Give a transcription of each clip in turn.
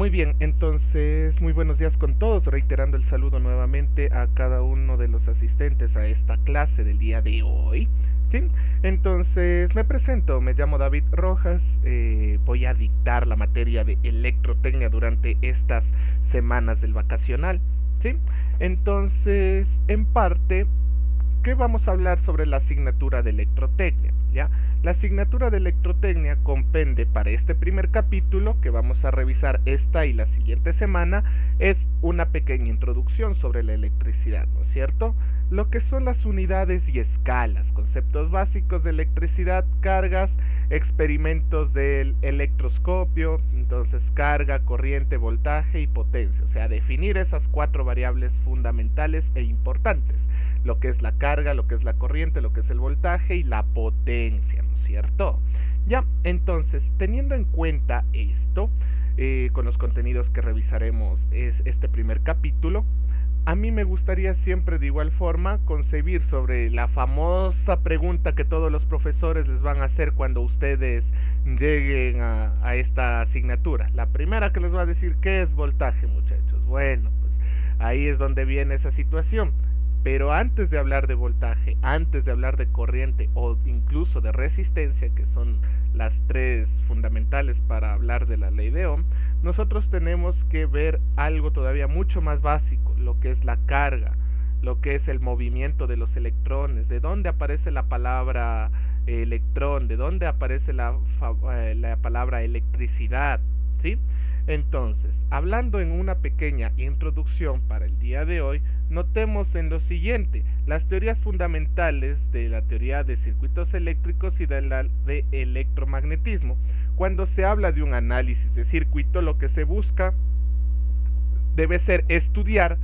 Muy bien, entonces muy buenos días con todos, reiterando el saludo nuevamente a cada uno de los asistentes a esta clase del día de hoy. ¿Sí? Entonces me presento, me llamo David Rojas, voy a dictar la materia de electrotecnia durante estas semanas del vacacional. ¿Sí? Entonces, en parte, ¿qué vamos a hablar sobre la asignatura de electrotecnia? ¿Ya? La asignatura de electrotecnia comprende para este primer capítulo, que vamos a revisar esta y la siguiente semana, es una pequeña introducción sobre la electricidad, ¿no es cierto? Lo que son las unidades y escalas, conceptos básicos de electricidad, cargas, experimentos del electroscopio, entonces carga, corriente, voltaje y potencia, o sea, definir esas cuatro variables fundamentales e importantes, lo que es la carga, lo que es la corriente, lo que es el voltaje y la potencia, ¿no es cierto? Ya, entonces, teniendo en cuenta esto, con los contenidos que revisaremos este primer capítulo, a mí me gustaría siempre de igual forma concebir sobre la famosa pregunta que todos los profesores les van a hacer cuando ustedes lleguen a esta asignatura. La primera que les va a decir, ¿qué es voltaje, muchachos? Bueno, pues ahí es donde viene esa situación. Pero antes de hablar de voltaje, antes de hablar de corriente o incluso de resistencia, que son las tres fundamentales para hablar de la ley de Ohm, nosotros tenemos que ver algo todavía mucho más básico, lo que es la carga, lo que es el movimiento de los electrones, de dónde aparece la palabra electrón, de dónde aparece la palabra electricidad, ¿sí? Entonces, hablando en una pequeña introducción para el día de hoy, notemos en lo siguiente, las teorías fundamentales de la teoría de circuitos eléctricos y de la de electromagnetismo. Cuando se habla de un análisis de circuito, lo que se busca debe ser estudiar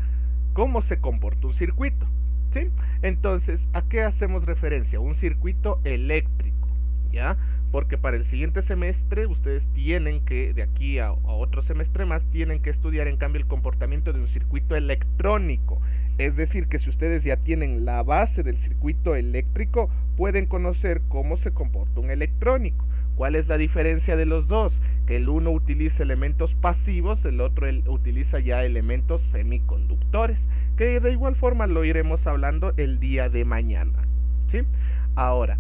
cómo se comporta un circuito, ¿sí? Entonces, ¿a qué hacemos referencia? Un circuito eléctrico, ¿ya? Porque para el siguiente semestre ustedes tienen que, de aquí a otro semestre más, tienen que estudiar en cambio el comportamiento de un circuito electrónico. Es decir, que si ustedes ya tienen la base del circuito eléctrico, pueden conocer cómo se comporta un electrónico. ¿Cuál es la diferencia de los dos? Que el uno utiliza elementos pasivos, el otro utiliza ya elementos semiconductores, que de igual forma lo iremos hablando el día de mañana, ¿sí? Ahora,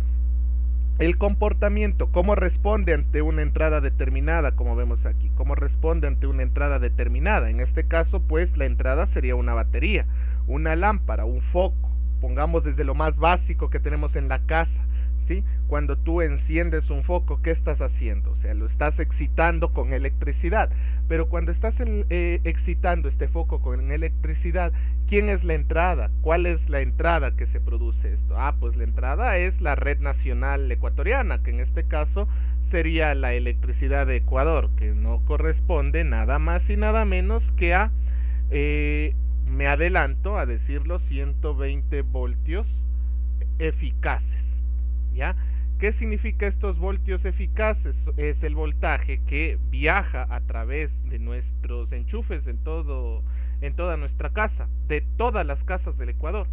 el comportamiento, cómo responde ante una entrada determinada, como vemos aquí, cómo responde ante una entrada determinada. En este caso, pues la entrada sería una batería, una lámpara, un foco. Pongamos desde lo más básico que tenemos en la casa, ¿sí? Cuando tú enciendes un foco, ¿qué estás haciendo? O sea, lo estás excitando con electricidad. Pero cuando estás excitando este foco con electricidad, ¿quién es la entrada? ¿Cuál es la entrada que se produce esto? Pues la entrada es la red nacional ecuatoriana, que en este caso sería la electricidad de Ecuador, que no corresponde nada más y nada menos que a, me adelanto a decirlo, 120 voltios eficaces, ¿ya? ¿Qué significa estos voltios eficaces? Es el voltaje que viaja a través de nuestros enchufes en toda nuestra casa, de todas las casas del Ecuador,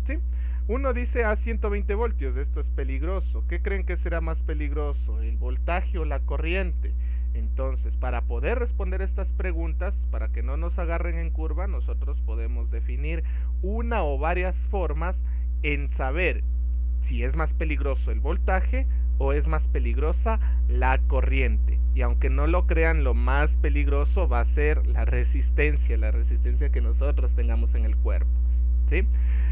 ¿sí? Uno dice 120 voltios, esto es peligroso. ¿Qué creen que será más peligroso, el voltaje o la corriente? Entonces, para poder responder estas preguntas, para que no nos agarren en curva, nosotros podemos definir una o varias formas en saber si es más peligroso el voltaje o es más peligrosa la corriente. Y aunque no lo crean, lo más peligroso va a ser la resistencia que nosotros tengamos en el cuerpo, ¿sí?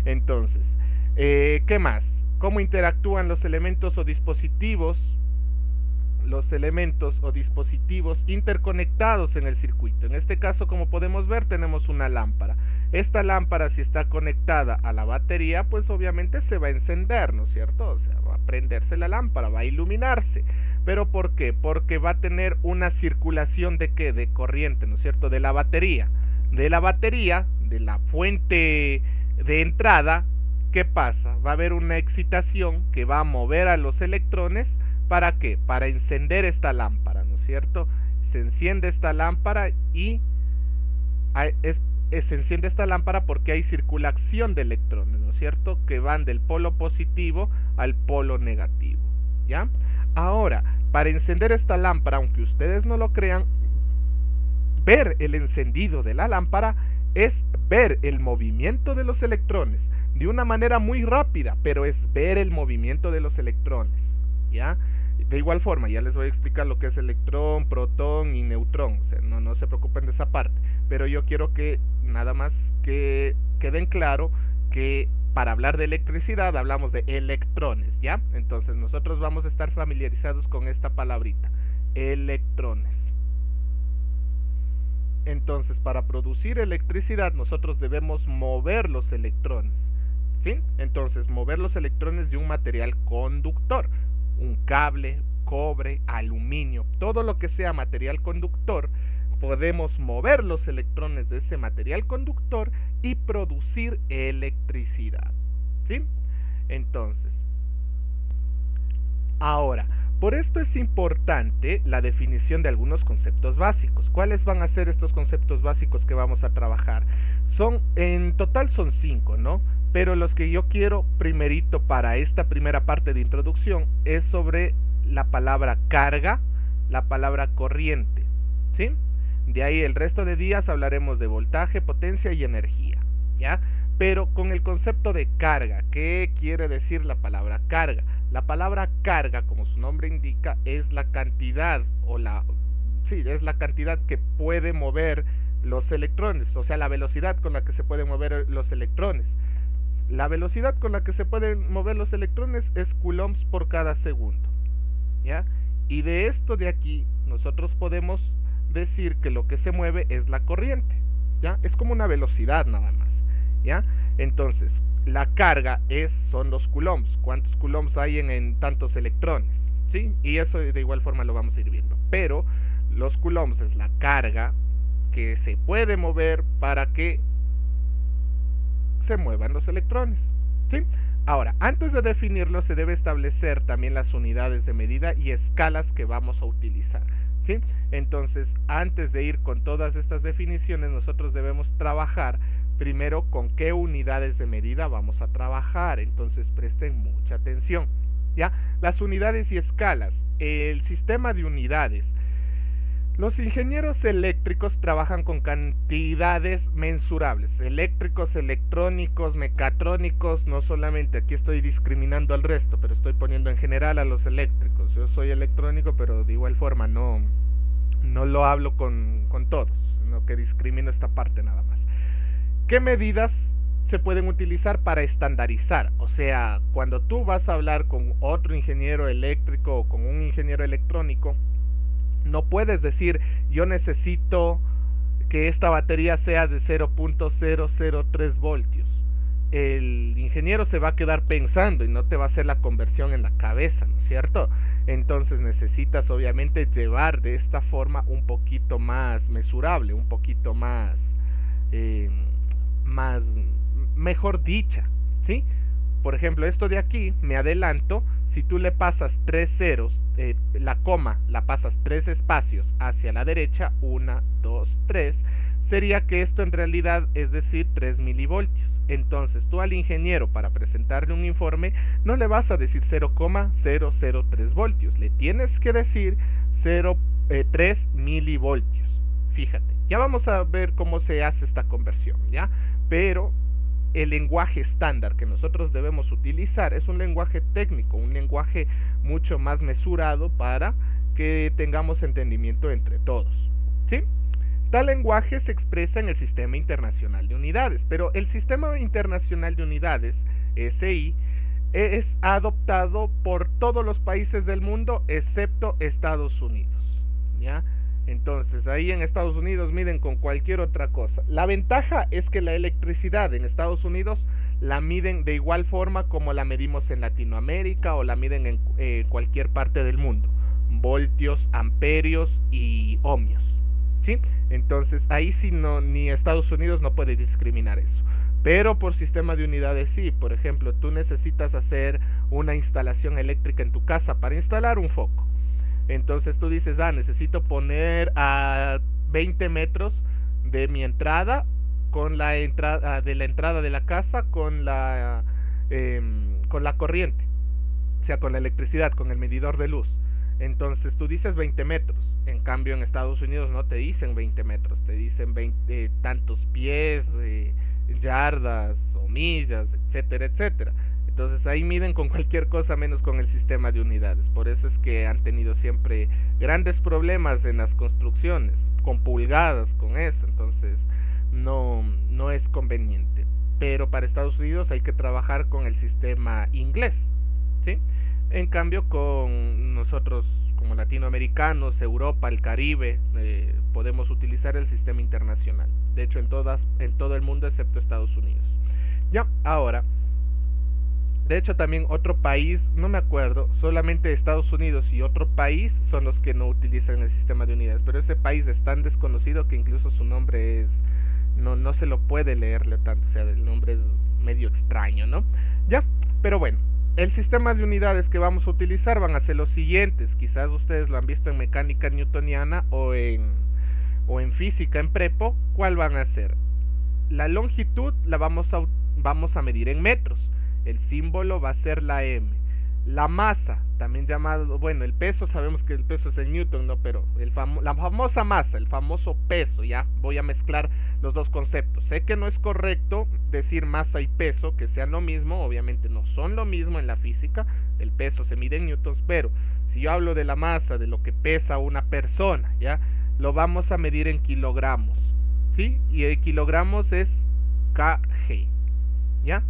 Entonces, ¿qué más? ¿Cómo interactúan los elementos o dispositivos interconectados en el circuito? En este caso, como podemos ver, tenemos una lámpara. Esta lámpara, si está conectada a la batería, pues obviamente se va a encender, ¿no es cierto? O sea, va a prenderse la lámpara, va a iluminarse. ¿Pero por qué? Porque va a tener una circulación de ¿qué? De corriente, ¿no es cierto? De la batería. De la fuente de entrada, ¿qué pasa? Va a haber una excitación que va a mover a los electrones. ¿Para qué? Para encender esta lámpara, ¿no es cierto? Se enciende esta lámpara y se enciende esta lámpara porque hay circulación de electrones, ¿no es cierto? Que van del polo positivo al polo negativo, ¿ya? Ahora, para encender esta lámpara, aunque ustedes no lo crean, ver el encendido de la lámpara es ver el movimiento de los electrones de una manera muy rápida, pero es ver el movimiento de los electrones, ¿ya? De igual forma, ya les voy a explicar lo que es electrón, protón y neutrón, o sea, no se preocupen de esa parte, pero yo quiero que nada más que queden claro que para hablar de electricidad hablamos de electrones, ¿ya? Entonces nosotros vamos a estar familiarizados con esta palabrita, electrones. Entonces, para producir electricidad nosotros debemos mover los electrones, ¿sí? Entonces, mover los electrones de un material conductor, un cable, cobre, aluminio, todo lo que sea material conductor, podemos mover los electrones de ese material conductor y producir electricidad, ¿sí? Entonces, ahora, por esto es importante la definición de algunos conceptos básicos. ¿Cuáles van a ser estos conceptos básicos que vamos a trabajar? En total son 5, ¿no? Pero los que yo quiero primerito para esta primera parte de introducción es sobre la palabra carga, la palabra corriente, ¿sí? De ahí el resto de días hablaremos de voltaje, potencia y energía, ¿ya? Pero con el concepto de carga, ¿qué quiere decir la palabra carga? La palabra carga, como su nombre indica, es la cantidad es la cantidad que puede mover los electrones, o sea, la velocidad con la que se pueden mover los electrones. La velocidad con la que se pueden mover los electrones es coulombs por cada segundo, ¿ya? Y de esto de aquí nosotros podemos decir que lo que se mueve es la corriente, ¿ya? Es como una velocidad nada más, ¿ya? Entonces, la carga son los coulombs, cuántos coulombs hay en tantos electrones, ¿sí? Y eso de igual forma lo vamos a ir viendo, pero los coulombs es la carga que se puede mover para que se muevan los electrones, ¿sí? Ahora, antes de definirlo se debe establecer también las unidades de medida y escalas que vamos a utilizar, ¿sí? Entonces, antes de ir con todas estas definiciones, nosotros debemos trabajar primero con qué unidades de medida vamos a trabajar. Entonces, presten mucha atención, ¿ya? Las unidades y escalas, el sistema de unidades. Los ingenieros eléctricos trabajan con cantidades mensurables, eléctricos, electrónicos, mecatrónicos, no solamente, aquí estoy discriminando al resto, pero estoy poniendo en general a los eléctricos. Yo soy electrónico, pero de igual forma no lo hablo con todos, sino que discrimino esta parte nada más. ¿Qué medidas se pueden utilizar para estandarizar? O sea, cuando tú vas a hablar con otro ingeniero eléctrico o con un ingeniero electrónico, no puedes decir yo necesito que esta batería sea de 0.003 voltios. El ingeniero se va a quedar pensando y no te va a hacer la conversión en la cabeza, ¿no es cierto? Entonces necesitas obviamente llevar de esta forma un poquito más mesurable, un poquito más mejor dicha, ¿sí? Por ejemplo, esto de aquí, me adelanto, si tú le pasas 3 ceros, la coma la pasas 3 espacios hacia la derecha, 1, 2, 3, sería que esto en realidad es decir 3 milivoltios. Entonces tú al ingeniero para presentarle un informe no le vas a decir 0,003 voltios, le tienes que decir 3 milivoltios. Fíjate, ya vamos a ver cómo se hace esta conversión, ¿ya? Pero el lenguaje estándar que nosotros debemos utilizar es un lenguaje técnico, un lenguaje mucho más mesurado para que tengamos entendimiento entre todos, ¿sí? Tal lenguaje se expresa en el Sistema Internacional de Unidades, pero el Sistema Internacional de Unidades, SI, es adoptado por todos los países del mundo excepto Estados Unidos, ¿ya? Entonces, ahí en Estados Unidos miden con cualquier otra cosa. La ventaja es que la electricidad en Estados Unidos la miden de igual forma como la medimos en Latinoamérica o la miden en cualquier parte del mundo. Voltios, amperios y ohmios, ¿sí? Entonces, ahí sí ni Estados Unidos no puede discriminar eso. Pero por sistema de unidades sí. Por ejemplo, tú necesitas hacer una instalación eléctrica en tu casa para instalar un foco. Entonces tú dices, necesito poner a 20 metros de mi entrada con la entrada de la casa con la corriente, o sea, con la electricidad, con el medidor de luz. Entonces tú dices 20 metros. En cambio en Estados Unidos no te dicen 20 metros, te dicen 20, tantos pies, yardas o millas, etcétera, etcétera. Entonces ahí miden con cualquier cosa menos con el sistema de unidades. Por eso es que han tenido siempre grandes problemas en las construcciones, con pulgadas, con eso. Entonces no es conveniente. Pero para Estados Unidos hay que trabajar con el sistema inglés, ¿sí? En cambio con nosotros como latinoamericanos, Europa, el Caribe, podemos utilizar el sistema internacional. De hecho en todo el mundo excepto Estados Unidos. Ya, ahora, de hecho también otro país, no me acuerdo, solamente Estados Unidos y otro país son los que no utilizan el sistema de unidades, pero ese país es tan desconocido que incluso su nombre es, no se lo puede leerle tanto, o sea, el nombre es medio extraño, ¿no? Ya, pero bueno, el sistema de unidades que vamos a utilizar van a ser los siguientes, quizás ustedes lo han visto en mecánica newtoniana o en física en prepo. ¿Cuál van a ser? La longitud la vamos a medir en metros, el símbolo va a ser la m. La masa, también llamado, bueno, el peso, sabemos que el peso es el newton, ¿no? Pero la famosa masa, el famoso peso, ya voy a mezclar los dos conceptos. Sé que no es correcto decir masa y peso, que sean lo mismo, obviamente no son lo mismo en la física, el peso se mide en newtons, pero si yo hablo de la masa, de lo que pesa una persona, ya, lo vamos a medir en kilogramos, ¿sí? Y el kilogramos es kg, ¿ya?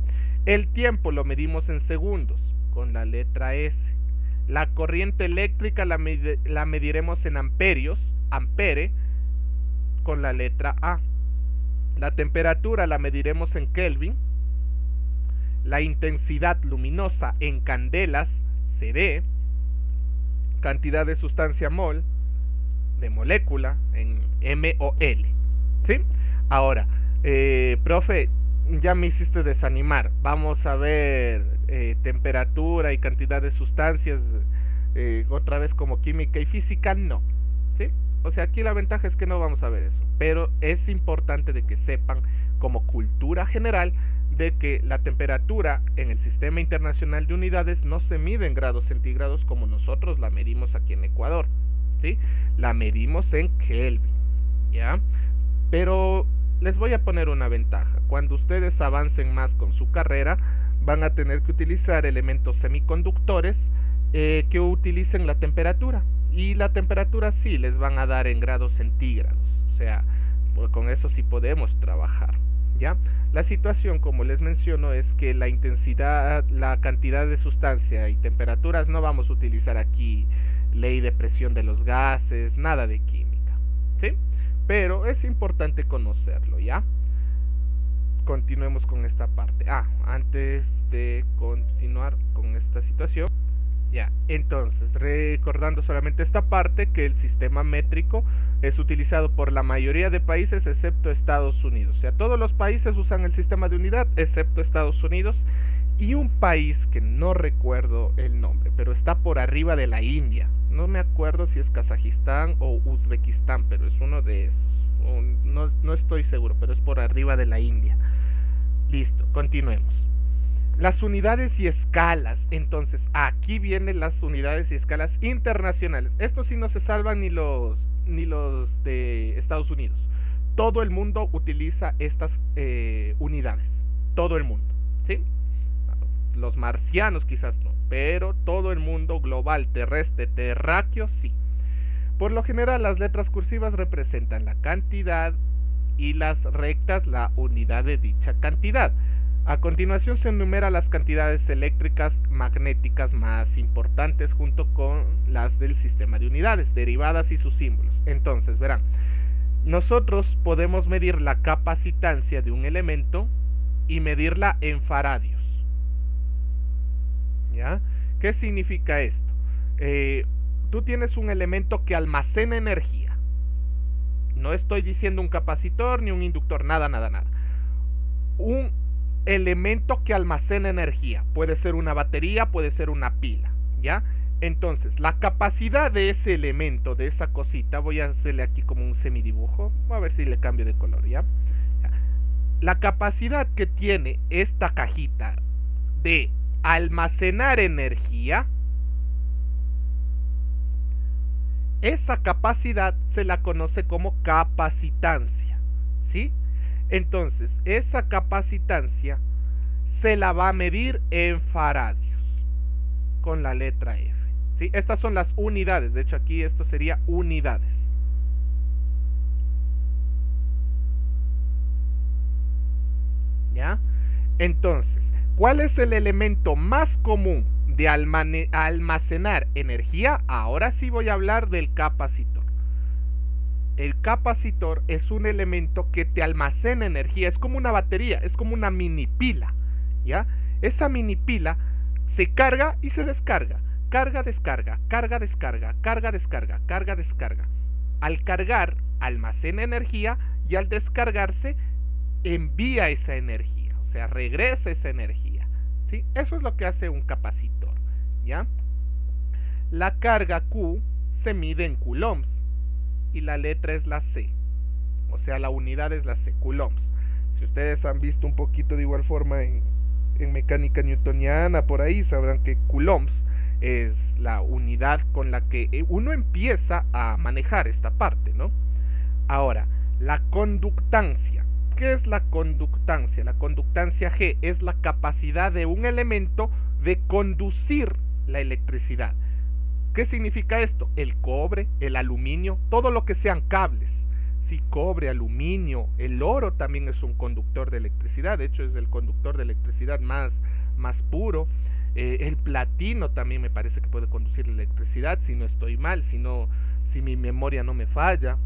El tiempo lo medimos en segundos, con la letra S. La corriente eléctrica la mediremos en amperios, ampere, con la letra A. La temperatura la mediremos en Kelvin. La intensidad luminosa en candelas, CD. Cantidad de sustancia mol, de molécula, en MOL. ¿Sí? Ahora, profe, ya me hiciste desanimar. Vamos a ver temperatura y cantidad de sustancias otra vez como química y física. No, ¿sí? O sea, aquí la ventaja es que no vamos a ver eso, pero es importante de que sepan como cultura general de que la temperatura en el sistema internacional de unidades no se mide en grados centígrados como nosotros la medimos aquí en Ecuador, ¿sí? La medimos en Kelvin, ¿ya? Pero les voy a poner una ventaja. Cuando ustedes avancen más con su carrera, van a tener que utilizar elementos semiconductores que utilicen la temperatura. Y la temperatura sí les van a dar en grados centígrados. O sea, con eso sí podemos trabajar, ¿ya? La situación, como les menciono, es que la intensidad, la cantidad de sustancia y temperaturas no vamos a utilizar aquí ley de presión de los gases, nada de química, ¿sí? Pero es importante conocerlo, ¿ya? Continuemos con esta parte. Antes de continuar con esta situación, ya, entonces, recordando solamente esta parte, que el sistema métrico es utilizado por la mayoría de países excepto Estados Unidos. O sea, todos los países usan el sistema de unidad excepto Estados Unidos y un país que no recuerdo el nombre, pero está por arriba de la India. No me acuerdo si es Kazajistán o Uzbekistán, pero es uno de esos. No estoy seguro, pero es por arriba de la India. Listo, continuemos. Las unidades y escalas. Entonces, aquí vienen las unidades y escalas internacionales. Estos sí no se salvan ni los de Estados Unidos. Todo el mundo utiliza estas unidades. Todo el mundo, ¿sí? Los marcianos quizás no, pero todo el mundo global, terrestre, terráqueo, sí. Por lo general, las letras cursivas representan la cantidad y las rectas la unidad de dicha cantidad. A continuación se enumeran las cantidades eléctricas magnéticas más importantes junto con las del sistema de unidades, derivadas y sus símbolos. Entonces, verán, nosotros podemos medir la capacitancia de un elemento y medirla en faradios. ¿Ya? ¿Qué significa esto? Tú tienes un elemento que almacena energía. No estoy diciendo un capacitor ni un inductor, nada. Un elemento que almacena energía. Puede ser una batería, puede ser una pila, ¿ya? Entonces, la capacidad de ese elemento, de esa cosita, voy a hacerle aquí como un semidibujo, a ver si le cambio de color, ¿ya? La capacidad que tiene esta cajita de almacenar energía esa capacidad se la conoce como capacitancia, ¿sí? Entonces, esa capacitancia se la va a medir en faradios con la letra F, ¿sí? Estas son las unidades, de hecho aquí esto sería unidades. ¿Ya? Entonces, ¿cuál es el elemento más común de almacenar energía? Ahora sí voy a hablar del capacitor. El capacitor es un elemento que te almacena energía, es como una batería, es como una mini pila, ¿ya? Esa mini pila se carga y se descarga, carga, descarga, carga, descarga, carga, descarga, carga, descarga. Al cargar, almacena energía y al descargarse, envía esa energía, o sea, regresa esa energía, ¿sí? Eso es lo que hace un capacitor, ¿ya? La carga Q se mide en coulombs y la letra es la C, o sea, la unidad es la C, coulombs. Si ustedes han visto un poquito de igual forma en mecánica newtoniana, por ahí sabrán que coulombs es la unidad con la que uno empieza a manejar esta parte, ¿no? Ahora, la conductancia. ¿Qué es la conductancia? La conductancia G es la capacidad de un elemento de conducir la electricidad. ¿Qué significa esto? El cobre, el aluminio, todo lo que sean cables. Sí, cobre, aluminio, el oro también es un conductor de electricidad, de hecho es el conductor de electricidad más puro. El platino también me parece que puede conducir la electricidad, si no estoy mal, si mi memoria no me falla.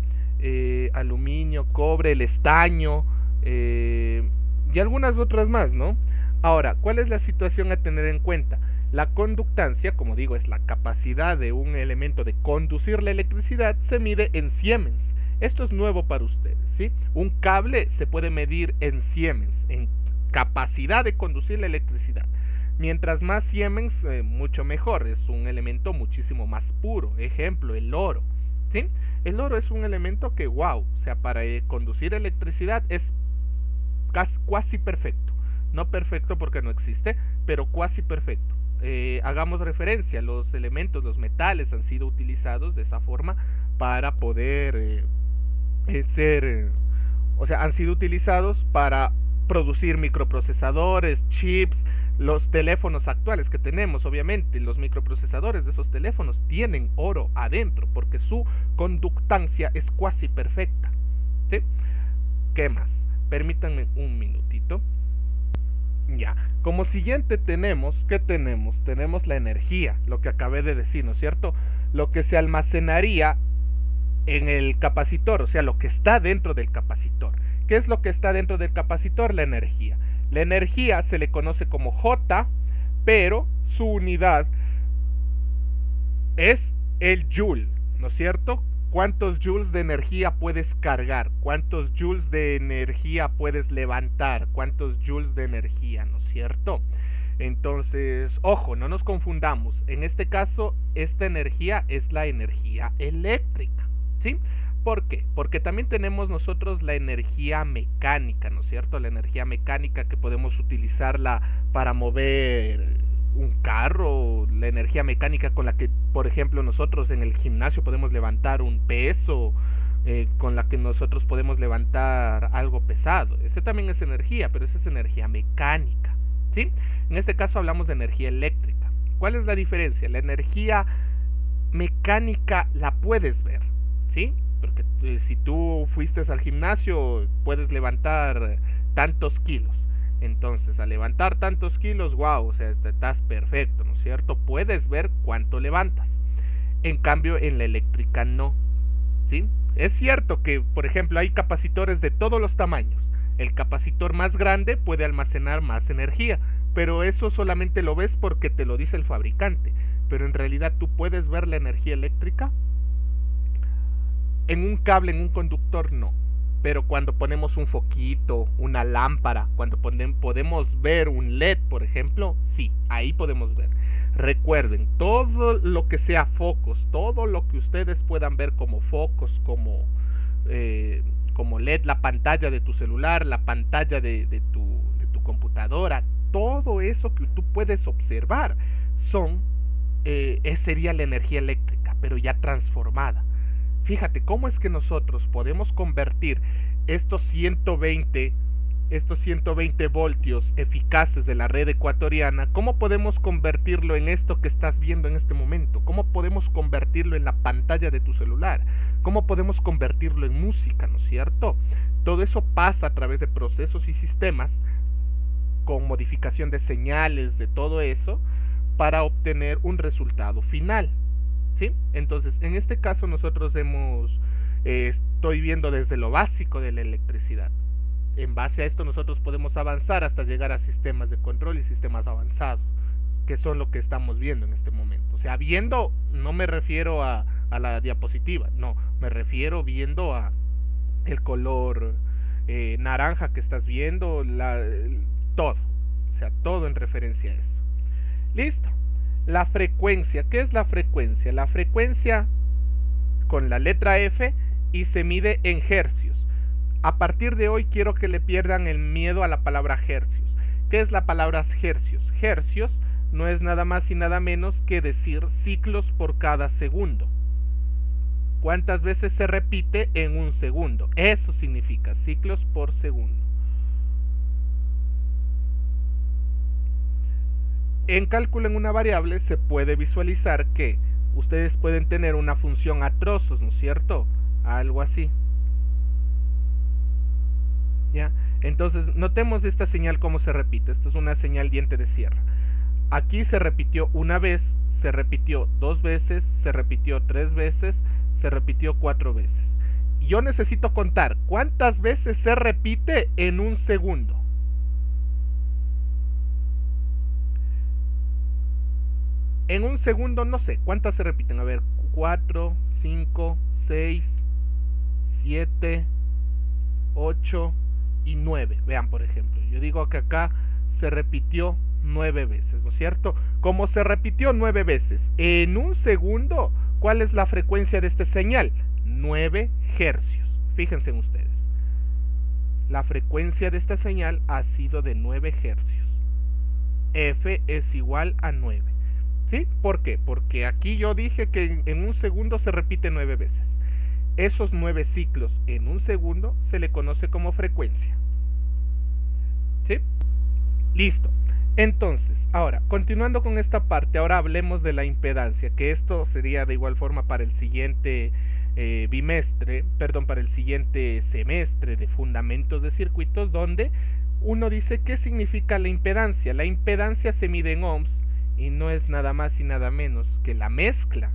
Aluminio, cobre, el estaño y algunas otras más, ¿no? Ahora, ¿cuál es la situación a tener en cuenta? La conductancia, como digo, es la capacidad de un elemento de conducir la electricidad, se mide en siemens. Esto es nuevo para ustedes, ¿sí? Un cable se puede medir en siemens, en capacidad de conducir la electricidad. Mientras más siemens, mucho mejor, es un elemento muchísimo más puro. Ejemplo, el oro, ¿sí? El oro es un elemento que, wow, o sea, para conducir electricidad es cuasi perfecto. No perfecto porque no existe, pero cuasi perfecto. Hagamos referencia, los elementos, los metales han sido utilizados de esa forma para poder o sea, han sido utilizados para producir microprocesadores, chips, los teléfonos actuales que tenemos, obviamente, los microprocesadores de esos teléfonos tienen oro adentro porque su conductancia es cuasi perfecta, ¿sí? ¿Qué más? Permítanme un minutito. Ya, como siguiente tenemos, ¿qué tenemos? Tenemos la energía, lo que acabé de decir, ¿no es cierto? Lo que se almacenaría en el capacitor, o sea, lo que está dentro del capacitor. ¿Qué es lo que está dentro del capacitor? La energía. La energía se le conoce como J, pero su unidad es el joule, ¿no es cierto? ¿Cuántos joules de energía puedes cargar? ¿Cuántos joules de energía puedes levantar? ¿Cuántos joules de energía, no es cierto? Entonces, ojo, no nos confundamos. En este caso, esta energía es la energía eléctrica, ¿sí? ¿Por qué? Porque también tenemos nosotros la energía mecánica, ¿no es cierto? La energía mecánica que podemos utilizarla para mover un carro, la energía mecánica con la que, por ejemplo, nosotros en el gimnasio podemos levantar un peso, con la que nosotros podemos levantar algo pesado. Ese también es energía, pero esa es energía mecánica, ¿sí? En este caso hablamos de energía eléctrica. ¿Cuál es la diferencia? La energía mecánica la puedes ver, ¿sí? Porque si tú fuiste al gimnasio puedes levantar tantos kilos. Entonces, al levantar tantos kilos, wow, o sea, estás perfecto, ¿no es cierto? Puedes ver cuánto levantas. En cambio, en la eléctrica no, ¿sí? Es cierto que, por ejemplo, hay capacitores de todos los tamaños. El capacitor más grande puede almacenar más energía, pero eso solamente lo ves porque te lo dice el fabricante. Pero en realidad tú puedes ver la energía eléctrica. En un cable, en un conductor, no. Pero cuando ponemos un foquito, una lámpara, cuando podemos ver un LED, por ejemplo, sí, ahí podemos ver. Recuerden, todo lo que sea focos, todo lo que ustedes puedan ver como focos, como LED, la pantalla de tu celular, la pantalla de tu computadora, todo eso que tú puedes observar sería la energía eléctrica, pero ya transformada. Fíjate, ¿cómo es que nosotros podemos convertir estos 120 voltios eficaces de la red ecuatoriana, cómo podemos convertirlo en esto que estás viendo en este momento? ¿Cómo podemos convertirlo en la pantalla de tu celular? ¿Cómo podemos convertirlo en música, no es cierto? Todo eso pasa a través de procesos y sistemas con modificación de señales, de todo eso, para obtener un resultado final, ¿sí? Entonces, en este caso nosotros estoy viendo desde lo básico de la electricidad. En base a esto nosotros podemos avanzar hasta llegar a sistemas de control y sistemas avanzados, que son lo que estamos viendo en este momento. O sea, viendo, no me refiero a la diapositiva, no, me refiero viendo a el color naranja que estás viendo, todo, o sea, todo en referencia a eso. Listo. La frecuencia, ¿qué es la frecuencia? La frecuencia con la letra F y se mide en hercios. A partir de hoy quiero que le pierdan el miedo a la palabra hercios. ¿Qué es la palabra hercios? Hercios no es nada más y nada menos que decir ciclos por cada segundo. ¿Cuántas veces se repite en un segundo? Eso significa ciclos por segundo. En cálculo en una variable se puede visualizar que ustedes pueden tener una función a trozos, ¿no es cierto? Algo así. ¿Ya? Entonces, notemos esta señal cómo se repite. Esto es una señal diente de sierra. Aquí se repitió una vez, se repitió 2 veces, se repitió 3 veces, se repitió 4 veces. Yo necesito contar cuántas veces se repite en un segundo. En un segundo no sé cuántas se repiten. A ver, 4, 5, 6, 7, 8 y 9. Vean, por ejemplo, yo digo que acá se repitió 9 veces, ¿no es cierto? Como se repitió 9 veces en un segundo, ¿cuál es la frecuencia de esta señal? 9 hercios. Fíjense en ustedes. La frecuencia de esta señal ha sido de 9 hercios. F es igual a 9. ¿Sí? ¿Por qué? Porque aquí yo dije que en un segundo se repite 9 veces. Esos 9 ciclos en un segundo se le conoce como frecuencia. ¿Sí? Listo. Entonces, ahora, continuando con esta parte, ahora hablemos de la impedancia, que esto sería de igual forma para el siguiente para el siguiente semestre de fundamentos de circuitos, donde uno dice qué significa la impedancia. La impedancia se mide en ohms y no es nada más y nada menos que la mezcla,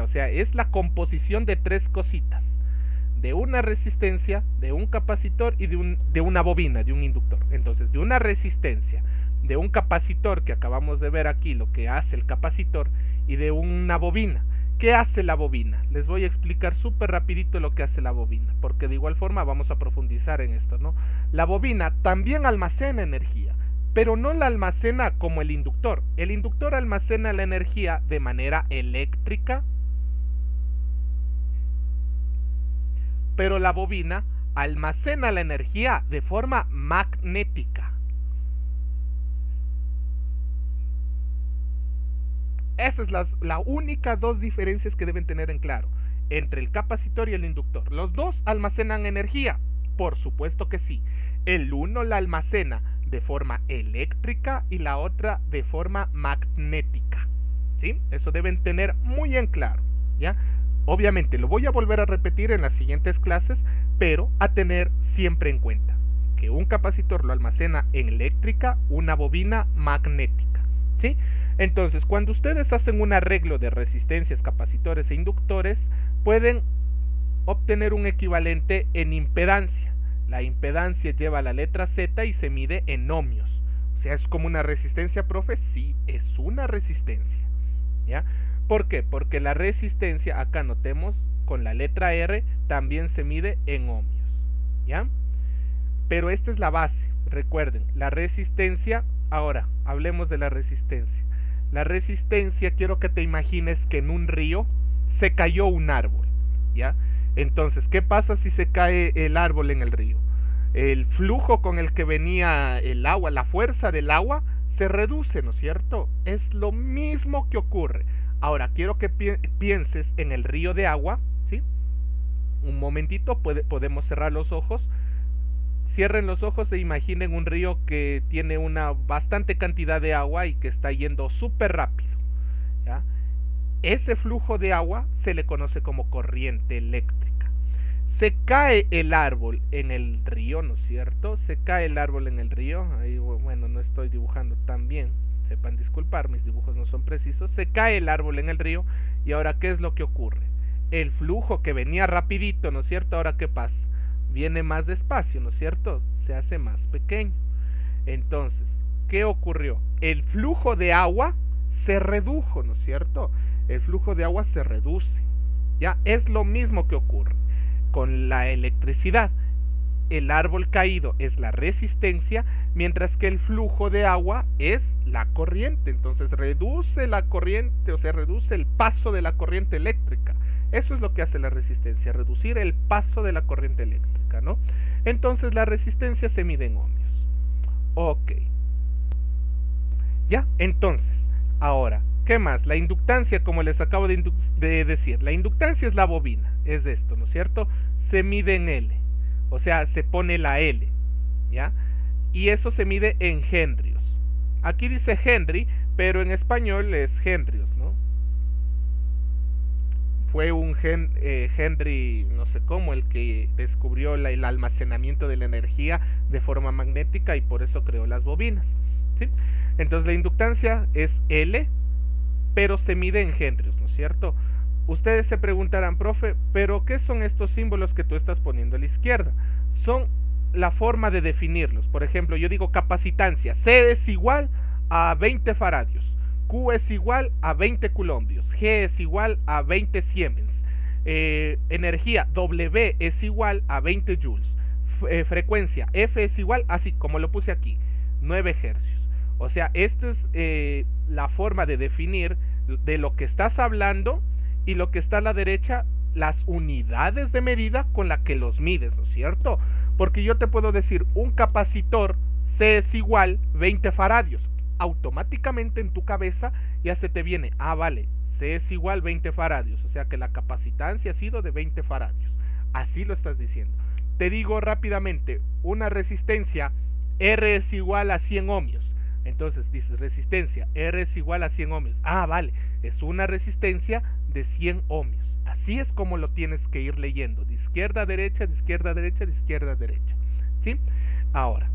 o sea, es la composición de 3 cositas, de una resistencia, de un capacitor y de una bobina, de un inductor. Entonces, de una resistencia, de un capacitor, que acabamos de ver aquí lo que hace el capacitor, y de una bobina. ¿Qué hace la bobina? Les voy a explicar súper rapidito lo que hace la bobina, porque de igual forma vamos a profundizar en esto, ¿no? La bobina también almacena energía, pero no la almacena como el inductor. El inductor almacena la energía de manera eléctrica, pero la bobina almacena la energía de forma magnética. Esa es la única 2 diferencias que deben tener en claro entre el capacitor y el inductor. ¿Los dos almacenan energía? Por supuesto que sí. El uno la almacena de forma eléctrica y la otra de forma magnética. ¿Sí? Eso deben tener muy en claro, ¿ya? Obviamente lo voy a volver a repetir en las siguientes clases, pero a tener siempre en cuenta que un capacitor lo almacena en eléctrica, una bobina magnética. ¿Sí? Entonces, cuando ustedes hacen un arreglo de resistencias, capacitores e inductores, pueden obtener un equivalente en impedancia. La impedancia lleva la letra Z y se mide en ohmios. O sea, ¿es como una resistencia, profe? Sí, es una resistencia. ¿Ya? ¿Por qué? Porque la resistencia, acá notemos, con la letra R, también se mide en ohmios. ¿Ya? Pero esta es la base. Recuerden, la resistencia, ahora, hablemos de la resistencia. La resistencia, quiero que te imagines que en un río se cayó un árbol. ¿Ya? Entonces, ¿qué pasa si se cae el árbol en el río? El flujo con el que venía el agua, la fuerza del agua, se reduce, ¿no es cierto? Es lo mismo que ocurre. Ahora, quiero que pienses en el río de agua, ¿sí? Un momentito, podemos cerrar los ojos. Cierren los ojos e imaginen un río que tiene una bastante cantidad de agua y que está yendo súper rápido, ¿ya? Ese flujo de agua se le conoce como corriente eléctrica. Se cae el árbol en el río, ¿no es cierto? Se cae el árbol en el río. Ahí, bueno, no estoy dibujando tan bien. Sepan disculpar, mis dibujos no son precisos. Se cae el árbol en el río y ahora, ¿qué es lo que ocurre? El flujo que venía rapidito, ¿no es cierto? Ahora, ¿qué pasa? Viene más despacio, ¿no es cierto? Se hace más pequeño. Entonces, ¿qué ocurrió? El flujo de agua se redujo, ¿no es cierto? El flujo de agua se reduce. Ya es lo mismo que ocurre con la electricidad. El árbol caído es la resistencia, mientras que el flujo de agua es la corriente. Entonces reduce la corriente, o sea, reduce el paso de la corriente eléctrica. Eso es lo que hace la resistencia, reducir el paso de la corriente eléctrica, ¿no? Entonces la resistencia se mide en ohmios. Ok. Ya, entonces, ahora, ¿qué más? La inductancia, como les acabo de decir, la inductancia es la bobina, es esto, ¿no es cierto? Se mide en L, o sea, se pone la L, ¿ya? Y eso se mide en henrios. Aquí dice Henry, pero en español es henrios, ¿no? Fue un Henry, no sé cómo, el que descubrió el almacenamiento de la energía de forma magnética y por eso creó las bobinas, ¿sí? Entonces la inductancia es L, pero se mide en henrios, ¿no es cierto? Ustedes se preguntarán, profe, ¿pero qué son estos símbolos que tú estás poniendo a la izquierda? Son la forma de definirlos. Por ejemplo, yo digo capacitancia, C es igual a 20 faradios. Q es igual a 20 coulombios, G es igual a 20 siemens, energía W es igual a 20 joules, frecuencia F es igual, así como lo puse aquí, 9 hercios. O sea, esta es la forma de definir de lo que estás hablando y lo que está a la derecha, las unidades de medida con la que los mides, ¿no es cierto? Porque yo te puedo decir, un capacitor C es igual 20 faradios. Automáticamente en tu cabeza ya se te viene, vale, C es igual 20 faradios, o sea que la capacitancia ha sido de 20 faradios. Así lo estás diciendo. Te digo rápidamente, una resistencia R es igual a 100 ohmios. Entonces dices resistencia, R es igual a 100 ohmios. Vale, es una resistencia de 100 ohmios. Así es como lo tienes que ir leyendo, de izquierda a derecha, de izquierda a derecha, de izquierda a derecha, ¿sí? Ahora,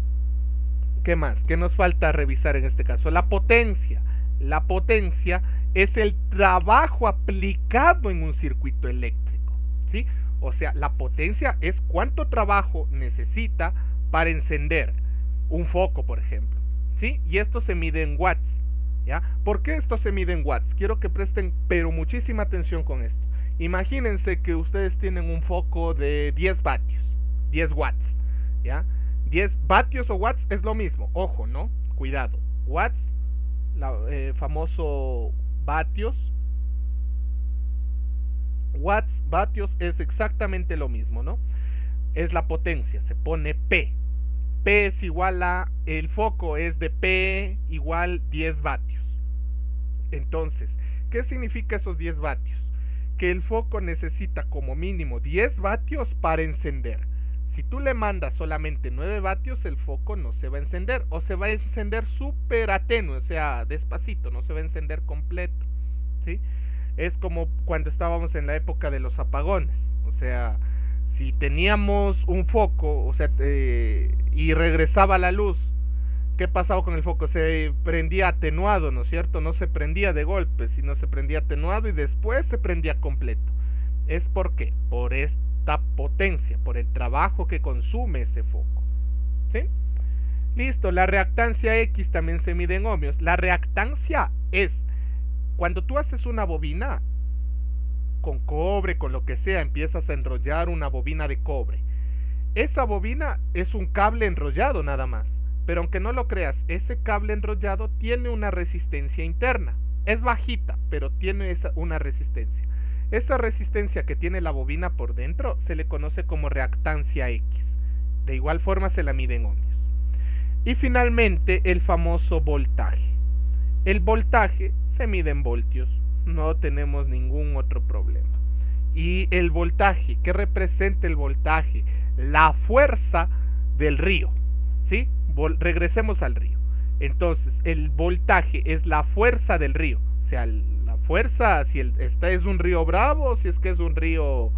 ¿qué más? ¿Qué nos falta revisar en este caso? La potencia. La potencia es el trabajo aplicado en un circuito eléctrico, ¿sí? O sea, la potencia es cuánto trabajo necesita para encender un foco, por ejemplo, ¿sí? Y esto se mide en watts, ¿ya? ¿Por qué esto se mide en watts? Quiero que presten pero muchísima atención con esto. Imagínense que ustedes tienen un foco de 10 vatios, 10 watts, ¿ya? 10 vatios o watts es lo mismo, ojo, ¿no? Cuidado, watts, famoso vatios, watts, vatios es exactamente lo mismo, ¿no? Es la potencia, se pone P. P es igual a, el foco es de P igual 10 vatios. Entonces, ¿qué significa esos 10 vatios? Que el foco necesita como mínimo 10 vatios para encender. Si tú le mandas solamente 9 vatios, el foco no se va a encender, o se va a encender súper atenue, o sea, despacito, no se va a encender completo, ¿sí? Es como cuando estábamos en la época de los apagones, o sea, si teníamos un foco, o sea, y regresaba la luz, ¿qué pasaba con el foco? Se prendía atenuado, ¿no es cierto? No se prendía de golpe, sino se prendía atenuado y después se prendía completo. ¿Es por qué? Por esta potencia, por el trabajo que consume ese foco, ¿sí? Listo, la reactancia X también se mide en ohmios. La reactancia es cuando tú haces una bobina con cobre, con lo que sea, empiezas a enrollar una bobina de cobre. Esa bobina es un cable enrollado nada más, pero aunque no lo creas, ese cable enrollado tiene una resistencia interna. Es bajita, pero tiene una resistencia. Esa resistencia que tiene la bobina por dentro se le conoce como reactancia X. De igual forma se la mide en ohmios. Y finalmente el famoso voltaje. El voltaje se mide en voltios. no tenemos ningún otro problema. Y el voltaje, ¿qué representa el voltaje? La fuerza del río, ¿sí? Regresemos al río. Entonces, el voltaje es la fuerza del río. O sea, la fuerza, si este es un río bravo, si es que es un río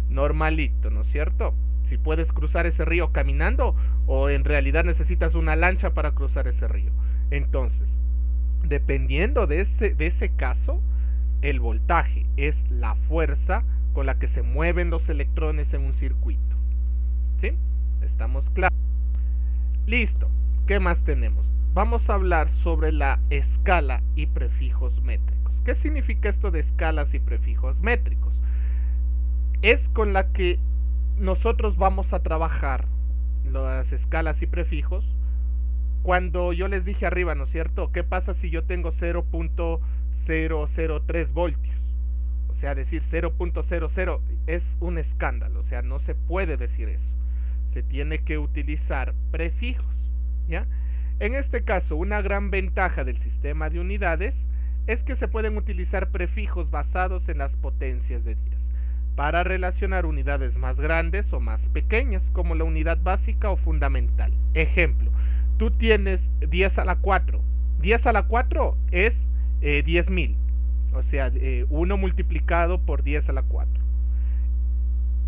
normalito, ¿no es cierto? Si puedes cruzar ese río caminando o en realidad necesitas una lancha para cruzar ese río. Entonces, dependiendo de ese caso, el voltaje es la fuerza con la que se mueven los electrones en un circuito. ¿Sí? ¿Estamos claros? Listo. ¿Qué más tenemos? Vamos a hablar sobre la escala y prefijos métricos. ¿Qué significa esto de escalas y prefijos métricos? Es con la que nosotros vamos a trabajar las escalas y prefijos. Cuando yo les dije arriba, ¿no es cierto? ¿Qué pasa si yo tengo 0.003 voltios? O sea, decir 0.00 es un escándalo, o sea, no se puede decir eso. Se tiene que utilizar prefijos, ¿ya? En este caso, una gran ventaja del sistema de unidades es que se pueden utilizar prefijos basados en las potencias de 10 para relacionar unidades más grandes o más pequeñas, como la unidad básica o fundamental. Ejemplo, tú tienes 10 a la 4. 10 a la 4 es 10.000. O sea, 1 multiplicado por 10 a la 4.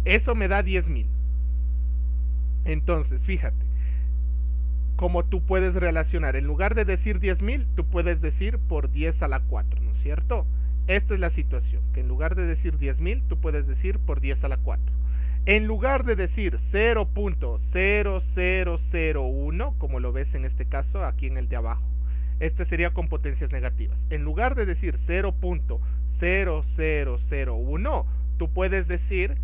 Eso me da 10.000. Entonces, fíjate, cómo tú puedes relacionar. En lugar de decir 10.000, tú puedes decir por 10 a la 4, ¿no es cierto? Esta es la situación, que en lugar de decir 10.000, tú puedes decir por 10 a la 4. En lugar de decir 0.0001, como lo ves en este caso, aquí en el de abajo, este sería con potencias negativas. En lugar de decir 0.0001, tú puedes decir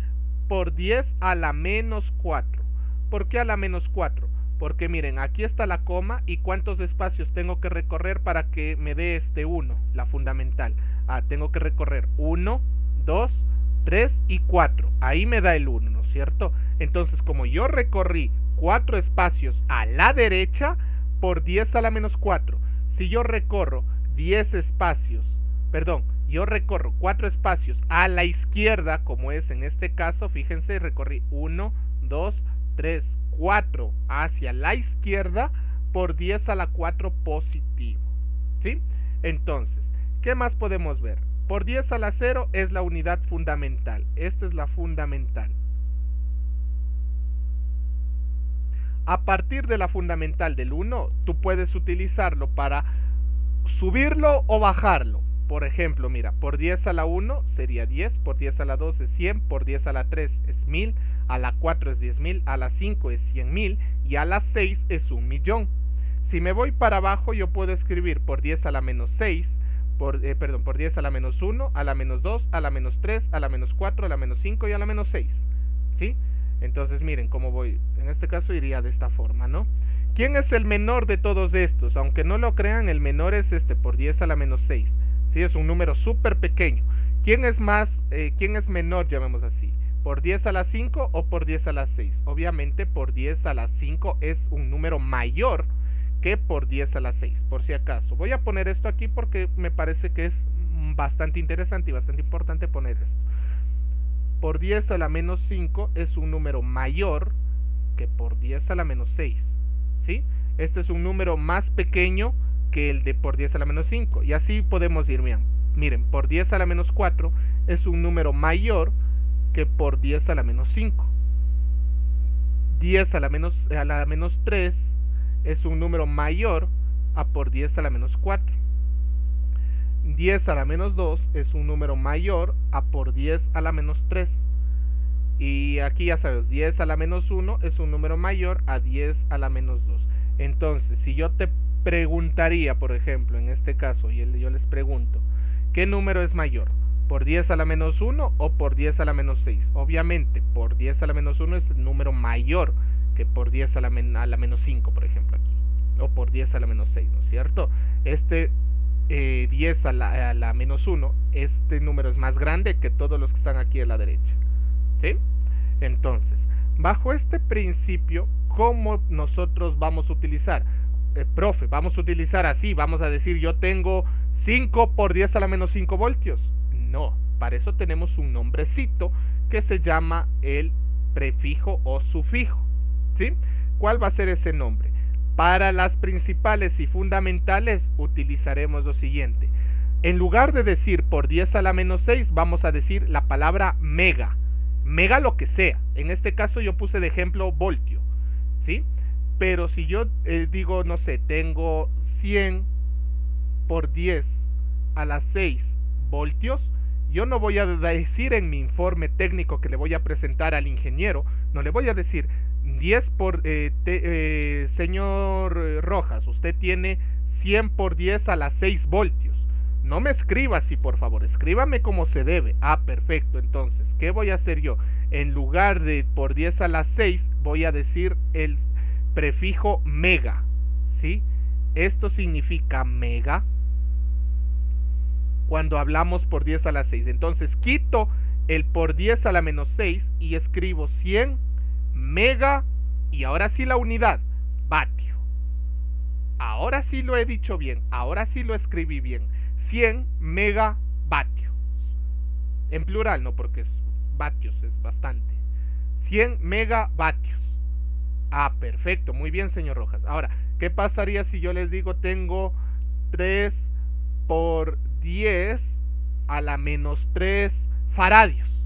por 10 a la menos 4. ¿Por qué a la menos 4? Porque miren, aquí está la coma y cuántos espacios tengo que recorrer para que me dé este 1, la fundamental. Tengo que recorrer 1, 2, 3 y 4. Ahí me da el 1, ¿no es cierto? Entonces, como yo recorrí 4 espacios a la derecha, por 10 a la menos 4. Si yo recorro 10 espacios, yo recorro 4 espacios a la izquierda, como es en este caso, fíjense, recorrí 1, 2, 3, 4 hacia la izquierda por 10 a la 4 positivo, ¿sí? Entonces, ¿qué más podemos ver? Por 10 a la 0 es la unidad fundamental. Esta es la fundamental. A partir de la fundamental del 1, tú puedes utilizarlo para subirlo o bajarlo. Por ejemplo, mira, por 10 a la 1 sería 10, por 10 a la 2 es 100, por 10 a la 3 es 1000, a la 4 es 10.000, a la 5 es 100.000 y a la 6 es 1.000.000. Si me voy para abajo, yo puedo escribir por 10 a la menos 6, por 10 a la menos 1, a la menos 2, a la menos 3, a la menos 4, a la menos 5 y a la menos 6, ¿sí? Entonces miren cómo voy, en este caso iría de esta forma, ¿no? ¿Quién es el menor de todos estos? Aunque no lo crean, el menor es por 10 a la menos 6, ¿sí? Es un número súper pequeño. ¿Quién es menor, llamemos así? ¿Por 10 a la 5 o por 10 a la 6? Obviamente por 10 a la 5 es un número mayor que por 10 a la 6, por si acaso. Voy a poner esto aquí porque me parece que es bastante interesante y bastante importante poner esto. Por 10 a la menos 5 es un número mayor que por 10 a la menos 6, ¿sí? Este es un número más pequeño que el de por 10 a la menos 5. Y así podemos ir, miren, por 10 a la menos 4 es un número mayor que por 10 a la menos 5. 10 a la menos 3 es un número mayor a por 10 a la menos 4. 10 a la menos 2 es un número mayor a por 10 a la menos 3. Y aquí ya sabes, 10 a la menos 1 es un número mayor a 10 a la menos 2. Entonces, si yo te preguntaría, por ejemplo, en este caso, yo les pregunto, ¿qué número es mayor? ¿Por 10 a la menos 1 o por 10 a la menos 6? Obviamente, por 10 a la menos 1 es el número mayor que por 10 a la menos 5, por ejemplo, aquí. O por 10 a la menos 6, ¿no es cierto? 10 a la menos 1, este número es más grande que todos los que están aquí a la derecha, ¿sí? Entonces, bajo este principio, ¿cómo nosotros vamos a utilizar? Profe, vamos a utilizar así, vamos a decir, yo tengo 5 por 10 a la menos 5 voltios. No, para eso tenemos un nombrecito que se llama el prefijo o sufijo, ¿sí? ¿Cuál va a ser ese nombre? Para las principales y fundamentales utilizaremos lo siguiente. En lugar de decir por 10 a la menos 6, vamos a decir la palabra mega. Mega lo que sea. En este caso yo puse de ejemplo voltio, ¿sí? Pero si yo digo, no sé, tengo 100 por 10 a las 6 voltios, yo no voy a decir en mi informe técnico que le voy a presentar al ingeniero, no le voy a decir 10 por, señor Rojas, usted tiene 100 por 10 a las 6 voltios. No me escriba así, por favor, escríbame como se debe. Ah, perfecto, entonces, ¿qué voy a hacer yo? En lugar de por 10 a las 6, voy a decir el prefijo mega, ¿sí? Esto significa mega cuando hablamos por 10 a la 6. Entonces quito el por 10 a la menos 6 y escribo 100 mega y ahora sí la unidad, vatio. Ahora sí lo he dicho bien, ahora sí lo escribí bien. 100 megavatios. En plural, no, porque es vatios, es bastante. 100 megavatios. Ah, perfecto, muy bien, señor Rojas. Ahora, ¿qué pasaría si yo les digo tengo 3 por 10 a la menos 3 faradios?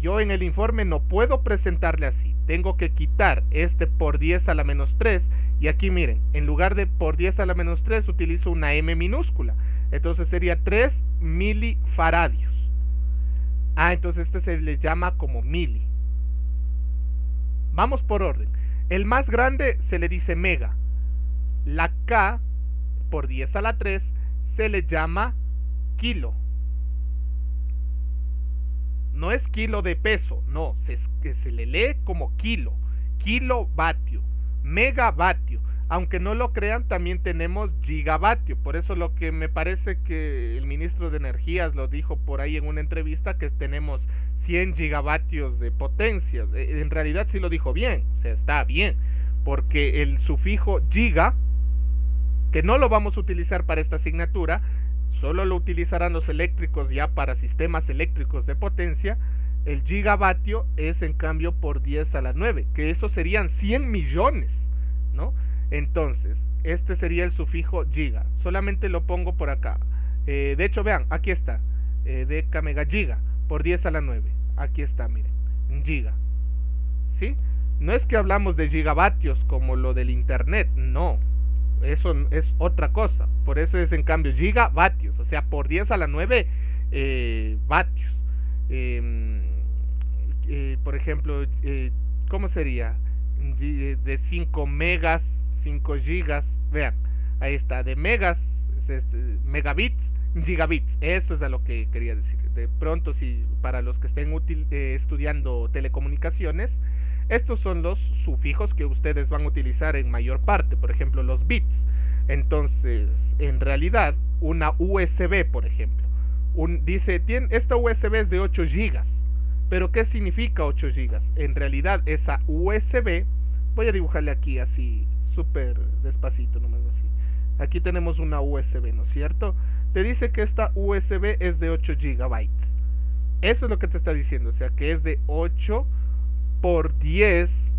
Yo en el informe no puedo presentarle así. Tengo que quitar este por 10 a la menos 3. Y aquí miren, en lugar de por 10 a la menos 3 utilizo una M minúscula. Entonces sería 3 milifaradios. Ah, entonces este se le llama como mili. Vamos por orden. El más grande se le dice mega. La K por 10 a la 3 se le llama kilo. No es kilo de peso, no, se le lee como kilo, kilovatio, megavatio. Aunque no lo crean, también tenemos gigavatio. Por eso lo que me parece que el ministro de Energías lo dijo por ahí en una entrevista, que tenemos 100 gigavatios de potencia. En realidad sí lo dijo bien, o sea, está bien, porque el sufijo giga, que no lo vamos a utilizar para esta asignatura, solo lo utilizarán los eléctricos ya para sistemas eléctricos de potencia. El gigavatio es en cambio por 10 a la 9, que eso serían 100 millones, ¿no? Entonces, este sería el sufijo giga. Solamente lo pongo por acá. De hecho, vean, aquí está. Deca mega giga por 10 a la 9. Aquí está, miren. Giga. ¿Sí? No es que hablamos de gigavatios como lo del internet, no. Eso es otra cosa. Por eso es en cambio gigavatios. O sea, por 10 a la 9 vatios. Por ejemplo, ¿cómo sería? De 5 megas, 5 gigas. Vean, ahí está. De megas, megabits, gigabits. Eso es a lo que quería decir. De pronto, si para los que estén estudiando telecomunicaciones, estos son los sufijos que ustedes van a utilizar en mayor parte, por ejemplo los bits. Entonces, en realidad, una USB, por ejemplo, dice, esta USB es de 8 gigas. Pero ¿qué significa 8 gigas? En realidad, esa USB, voy a dibujarle aquí así, súper despacito, nomás así. Aquí tenemos una USB, ¿no es cierto? Te dice que esta USB es de 8 gigabytes. Eso es lo que te está diciendo, o sea, que es de 8 por 10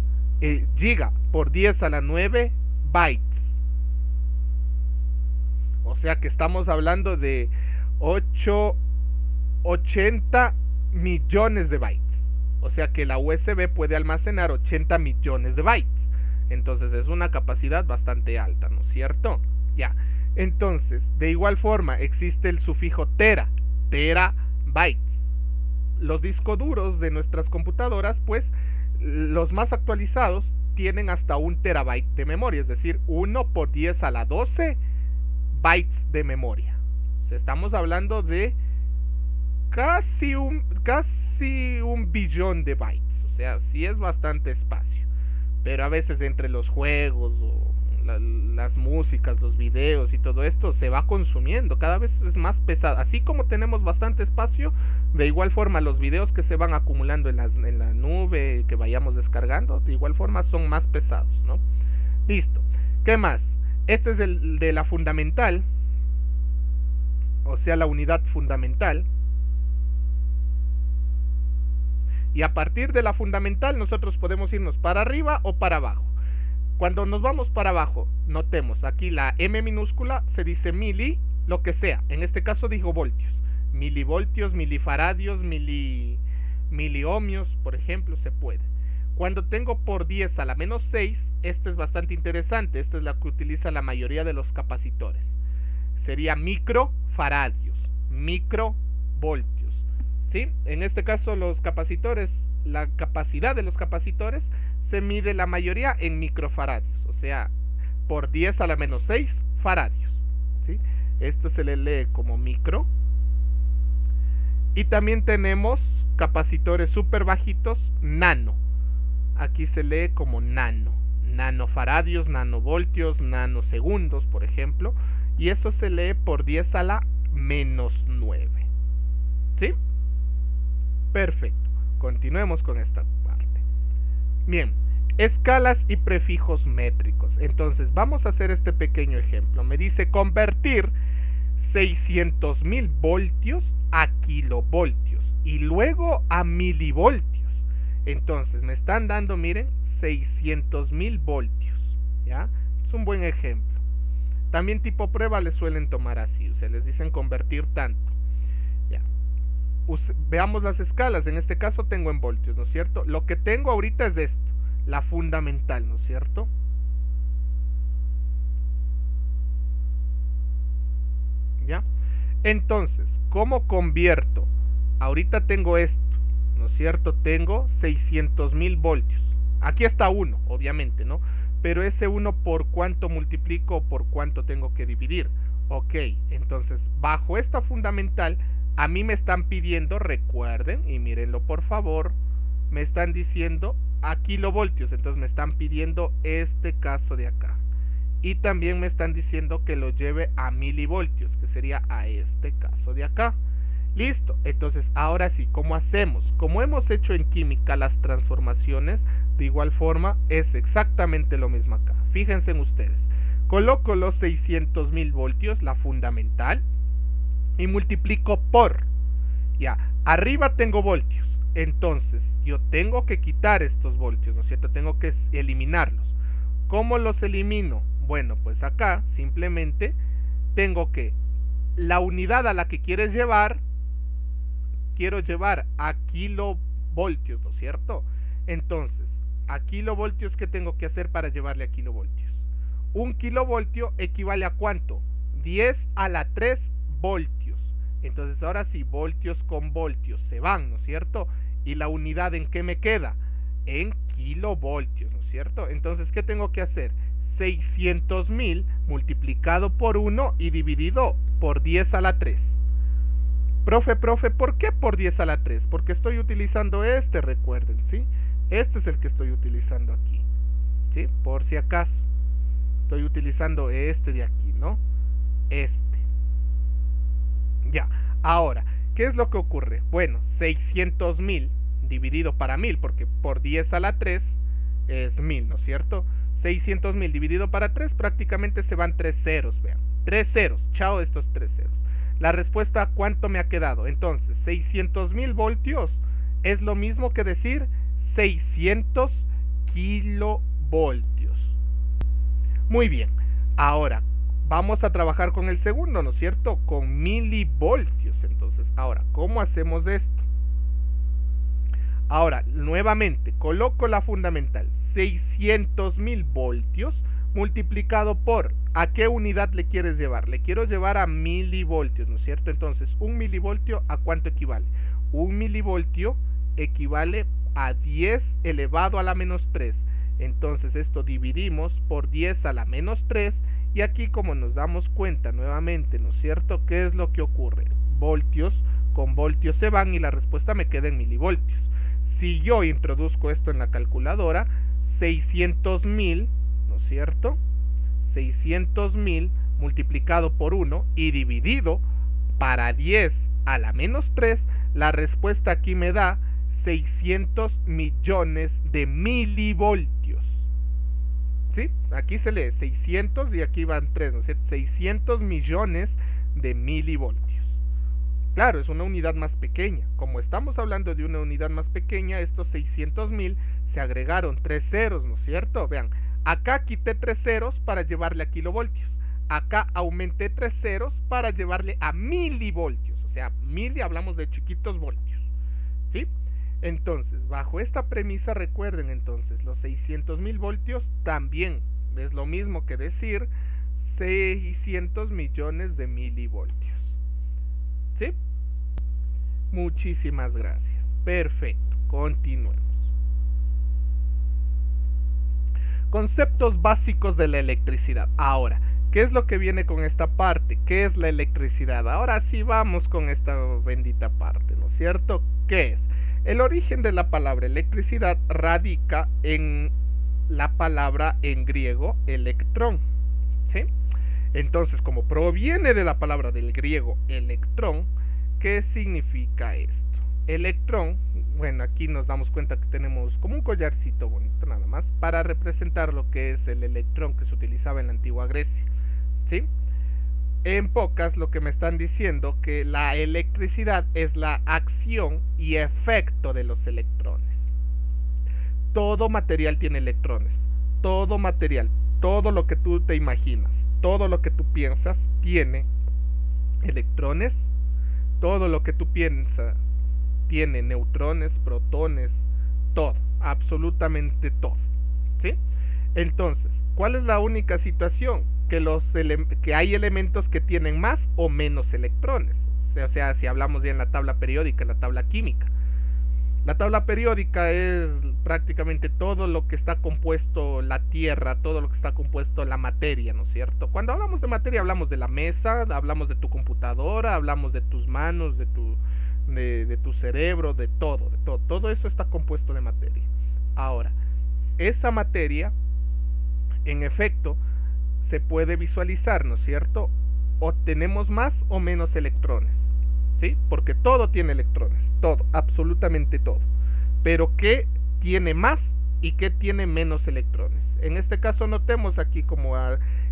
giga por 10 a la 9 bytes. O sea que estamos hablando de 80 millones de bytes. O sea que la USB puede almacenar 80 millones de bytes. Entonces es una capacidad bastante alta, ¿no es cierto? Ya. Entonces, de igual forma existe el sufijo tera, terabytes. Los discos duros de nuestras computadoras, pues los más actualizados tienen hasta 1 terabyte de memoria, es decir, 1 por 10 a la 12 bytes de memoria. O sea, estamos hablando de casi un billón de bytes. O sea, sí es bastante espacio. Pero a veces entre los juegos o las músicas, los videos y todo esto se va consumiendo, cada vez es más pesado. Así como tenemos bastante espacio, de igual forma los videos que se van acumulando en la nube, que vayamos descargando, de igual forma son más pesados, ¿no? Listo. ¿Qué más? Este es el de la fundamental, o sea, la unidad fundamental, Y a partir de la fundamental nosotros podemos irnos para arriba o para abajo. Cuando nos vamos para abajo, notemos aquí la M minúscula se dice mili, lo que sea. En este caso digo voltios. Milivoltios, milifaradios, miliohmios, por ejemplo, se puede. Cuando tengo por 10 a la menos 6, esta es bastante interesante. Esta es la que utiliza la mayoría de los capacitores. Sería microfaradios, microvoltios. ¿Sí? En este caso los capacitores, la capacidad de los capacitores se mide la mayoría en microfaradios. O sea, por 10 a la menos 6 faradios. ¿Sí? Esto se le lee como micro. Y también tenemos capacitores súper bajitos, nano. Aquí se lee como nano. Nanofaradios, nanovoltios, nanosegundos, por ejemplo. Y eso se lee por 10 a la menos 9. ¿Sí? Perfecto. Continuemos con esta parte. Bien. Escalas y prefijos métricos. Entonces, vamos a hacer este pequeño ejemplo. Me dice convertir 600.000 voltios a kilovoltios y luego a milivoltios. Entonces me están dando, miren, 600.000 voltios. ¿Ya? Es un buen ejemplo. También tipo prueba les suelen tomar así, o sea, les dicen convertir tanto. ¿Ya? Veamos las escalas. En este caso tengo en voltios, ¿no es cierto? Lo que tengo ahorita es esto, la fundamental, ¿no es cierto? ¿Ya? Entonces, ¿cómo convierto? Ahorita tengo esto, ¿no es cierto? Tengo 600.000 voltios. Aquí está 1, obviamente, ¿no? Pero ese 1 por cuánto multiplico o por cuánto tengo que dividir. Ok, entonces, bajo esta fundamental, a mí me están pidiendo, recuerden, y mírenlo por favor, me están diciendo a kilovoltios. Entonces me están pidiendo este caso de acá. Y también me están diciendo que lo lleve a milivoltios, que sería a este caso de acá. Listo, entonces ahora sí, ¿cómo hacemos? Como hemos hecho en química las transformaciones, de igual forma es exactamente lo mismo acá. Fíjense en ustedes, coloco los 600.000 voltios, la fundamental, y multiplico por, ya, arriba tengo voltios, entonces yo tengo que quitar estos voltios, ¿no es cierto? Tengo que eliminarlos. ¿Cómo los elimino? Bueno, pues acá simplemente tengo que la unidad a la que quieres llevar, quiero llevar a kilovoltios, ¿no es cierto? Entonces, a kilovoltios, ¿qué tengo que hacer para llevarle a kilovoltios? Un kilovoltio equivale a ¿cuánto? 10 a la 3 voltios. Entonces ahora sí, voltios con voltios se van, ¿no es cierto? ¿Y la unidad en qué me queda? En kilovoltios, ¿no es cierto? Entonces, ¿qué tengo que hacer? 600.000 multiplicado por 1 y dividido por 10 a la 3. Profe, ¿por qué por 10 a la 3? Porque estoy utilizando este, recuerden, ¿sí? Este es el que estoy utilizando aquí, ¿sí? Por si acaso. Estoy utilizando este de aquí, ¿no? Este. Ya, ahora, ¿qué es lo que ocurre? Bueno, 600.000 dividido para 1000, porque por 10 a la 3 es 1000, ¿no es cierto? 600.000 dividido para 3, prácticamente se van 3 ceros, vean. 3 ceros, chao estos 3 ceros. La respuesta, ¿cuánto me ha quedado? Entonces, 600.000 voltios es lo mismo que decir 600 kilovoltios. Muy bien, ahora vamos a trabajar con el segundo, ¿no es cierto? Con milivoltios. Entonces, ahora, ¿cómo hacemos esto? Ahora, nuevamente, coloco la fundamental, 600.000 voltios multiplicado por, ¿a qué unidad le quieres llevar? Le quiero llevar a milivoltios, ¿no es cierto? Entonces, un milivoltio, ¿a cuánto equivale? Un milivoltio equivale a 10 elevado a la menos 3. Entonces, esto dividimos por 10 a la menos 3. Y aquí, como nos damos cuenta nuevamente, ¿no es cierto? ¿Qué es lo que ocurre? Voltios con voltios se van y la respuesta me queda en milivoltios. Si yo introduzco esto en la calculadora, 600.000, ¿no es cierto? 600.000 multiplicado por 1 y dividido para 10 a la menos 3, la respuesta aquí me da 600 millones de milivoltios. ¿Sí? Aquí se lee 600 y aquí van 3, ¿no es cierto? 600 millones de milivoltios. claro, es una unidad más pequeña. Como estamos hablando de una unidad más pequeña, estos 600.000 se agregaron 3 ceros, ¿no es cierto? Vean, acá quité 3 ceros para llevarle a kilovoltios. Acá aumenté 3 ceros para llevarle a milivoltios. O sea, mil hablamos de chiquitos voltios, ¿sí? Entonces, bajo esta premisa, recuerden entonces, los 600.000 voltios también es lo mismo que decir 600 millones de milivoltios. ¿Sí? Muchísimas gracias. Perfecto. Continuemos. Conceptos básicos de la electricidad. Ahora, ¿qué es lo que viene con esta parte? ¿Qué es la electricidad? Ahora sí vamos con esta bendita parte, ¿no es cierto? ¿Qué es? El origen de la palabra electricidad radica en la palabra en griego electrón, ¿sí? Entonces, como proviene de la palabra del griego electrón, ¿qué significa esto? Electrón, bueno, aquí nos damos cuenta que tenemos como un collarcito bonito nada más para representar lo que es el electrón que se utilizaba en la antigua Grecia, ¿sí? En pocas, lo que me están diciendo que la electricidad es la acción y efecto de los electrones. Todo material tiene electrones, todo material, todo lo que tú te imaginas, todo lo que tú piensas tiene electrones, todo lo que tú piensas tiene neutrones, protones, todo, absolutamente todo, ¿sí? Entonces, ¿cuál es la única situación? Que hay elementos que tienen más o menos electrones. O sea, si hablamos ya en la tabla periódica, en la tabla química. La tabla periódica es prácticamente todo lo que está compuesto la Tierra, todo lo que está compuesto la materia, ¿no es cierto? Cuando hablamos de materia hablamos de la mesa, hablamos de tu computadora, hablamos de tus manos, de tu cerebro, de todo. Todo eso está compuesto de materia. Ahora, esa materia, en efecto, se puede visualizar, ¿no es cierto? O tenemos más o menos electrones, ¿sí? Porque todo tiene electrones, todo, absolutamente todo. Pero ¿qué tiene más y qué tiene menos electrones? En este caso notemos aquí como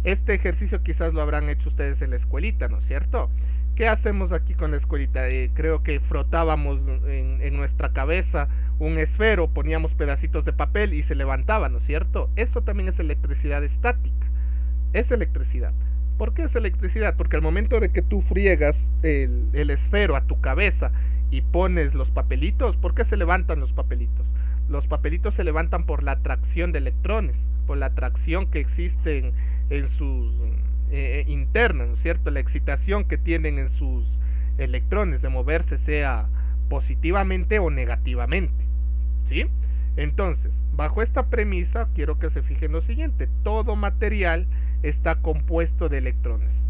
este ejercicio quizás lo habrán hecho ustedes en la escuelita, ¿no es cierto? ¿Qué hacemos aquí con la escuelita? Creo que frotábamos en nuestra cabeza un esfero, poníamos pedacitos de papel y se levantaba, ¿no es cierto? Eso también es electricidad estática. Es electricidad. ¿Por qué es electricidad? Porque al momento de que tú friegas el esfero a tu cabeza y pones los papelitos, ¿por qué se levantan los papelitos? Los papelitos se levantan por la atracción de electrones, por la atracción que existe en sus internas, ¿no es cierto? La excitación que tienen en sus electrones de moverse, sea positivamente o negativamente, ¿sí? Entonces, bajo esta premisa, quiero que se fijen lo siguiente: todo material está compuesto de electrones,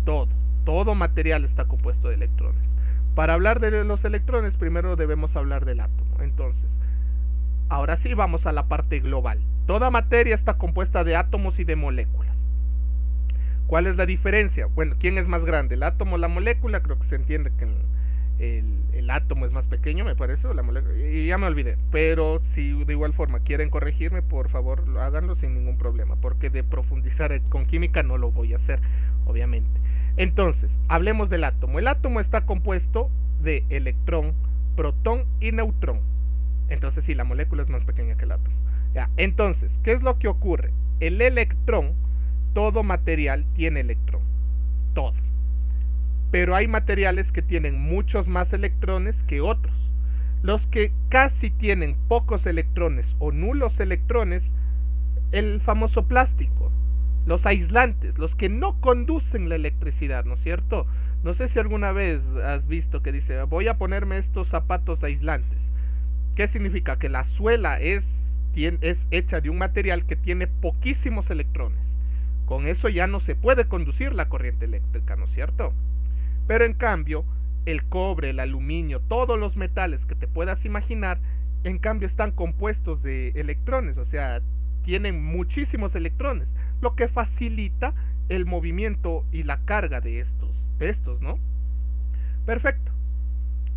todo material está compuesto de electrones. Para hablar de los electrones, primero debemos hablar del átomo. Entonces, ahora sí vamos a la parte global. Toda materia está compuesta de átomos y de moléculas. ¿Cuál es la diferencia? Bueno, ¿quién es más grande? ¿El átomo o la molécula? Creo que se entiende que el átomo es más pequeño, me parece, o la molécula, y ya me olvidé. Pero si de igual forma quieren corregirme, por favor, háganlo sin ningún problema, porque de profundizar con química no lo voy a hacer, obviamente. Entonces, hablemos del átomo. El átomo está compuesto de electrón, protón y neutrón. Entonces sí, la molécula es más pequeña que el átomo. Ya, entonces, ¿qué es lo que ocurre? El electrón, todo material tiene electrón, todo. Pero hay materiales que tienen muchos más electrones que otros. Los que casi tienen pocos electrones o nulos electrones, el famoso plástico, los aislantes, los que no conducen la electricidad, ¿no es cierto? No sé si alguna vez has visto que dice, voy a ponerme estos zapatos aislantes. ¿Qué significa? Que la suela es hecha de un material que tiene poquísimos electrones. Con eso ya no se puede conducir la corriente eléctrica, ¿no es cierto? Pero en cambio, el cobre, el aluminio, todos los metales que te puedas imaginar, en cambio están compuestos de electrones, o sea, tienen muchísimos electrones, lo que facilita el movimiento y la carga de estos, ¿no? Perfecto.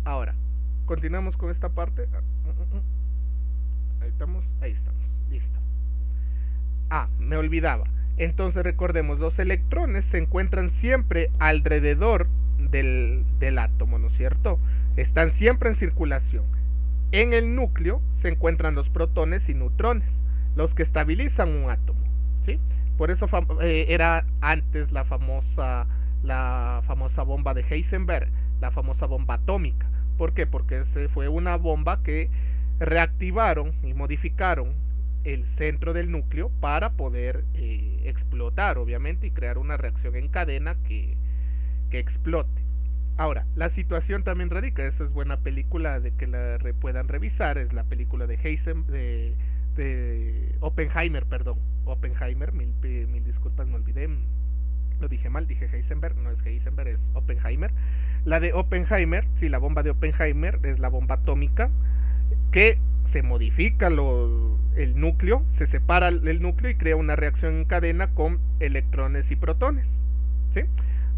Ahora, continuamos con esta parte. Ahí estamos, listo. Me olvidaba. Entonces recordemos, los electrones se encuentran siempre alrededor del átomo, ¿no es cierto? Están siempre en circulación. En el núcleo se encuentran los protones y neutrones, los que estabilizan un átomo, ¿sí? Por eso era antes la famosa bomba de Heisenberg, la famosa bomba atómica. ¿Por qué? Porque fue una bomba que reactivaron y modificaron el centro del núcleo para poder explotar, obviamente, y crear una reacción en cadena que explote. Ahora, la situación también radica, esa es buena película de que la puedan revisar, es la película de Oppenheimer, Oppenheimer, mil disculpas, me olvidé, lo dije mal, dije Heisenberg, no es Heisenberg, es Oppenheimer. La de Oppenheimer, sí, la bomba de Oppenheimer es la bomba atómica que se modifica el núcleo, se separa el núcleo y crea una reacción en cadena con electrones y protones, ¿sí?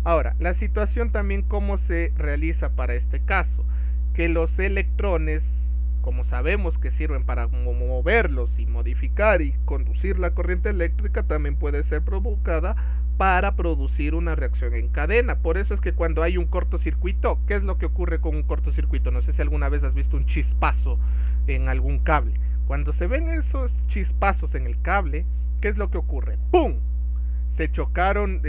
Ahora, la situación también cómo se realiza para este caso, que los electrones, como sabemos que sirven para moverlos y modificar y conducir la corriente eléctrica, también puede ser provocada para producir una reacción en cadena. Por eso es que cuando hay un cortocircuito, ¿qué es lo que ocurre con un cortocircuito? No sé si alguna vez has visto un chispazo en algún cable. Cuando se ven esos chispazos en el cable, ¿qué es lo que ocurre? ¡Pum! Se chocaron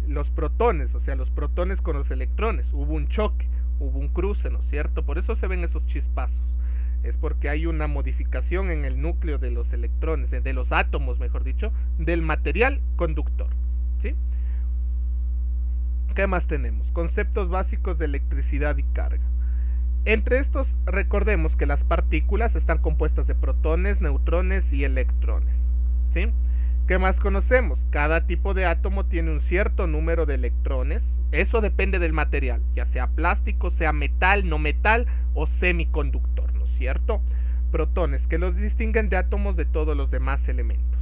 los protones, o sea, los protones con los electrones. Hubo un choque, hubo un cruce, ¿no es cierto? Por eso se ven esos chispazos. Es porque hay una modificación en el núcleo de los electrones, de los átomos, mejor dicho, del material conductor, ¿sí? ¿Qué más tenemos? Conceptos básicos de electricidad y carga. Entre estos, recordemos que las partículas están compuestas de protones, neutrones y electrones, ¿sí? ¿Qué más conocemos? Cada tipo de átomo tiene un cierto número de electrones. Eso depende del material, ya sea plástico, sea metal, no metal o semiconductor, ¿no es cierto? Protones, que los distinguen de átomos de todos los demás elementos.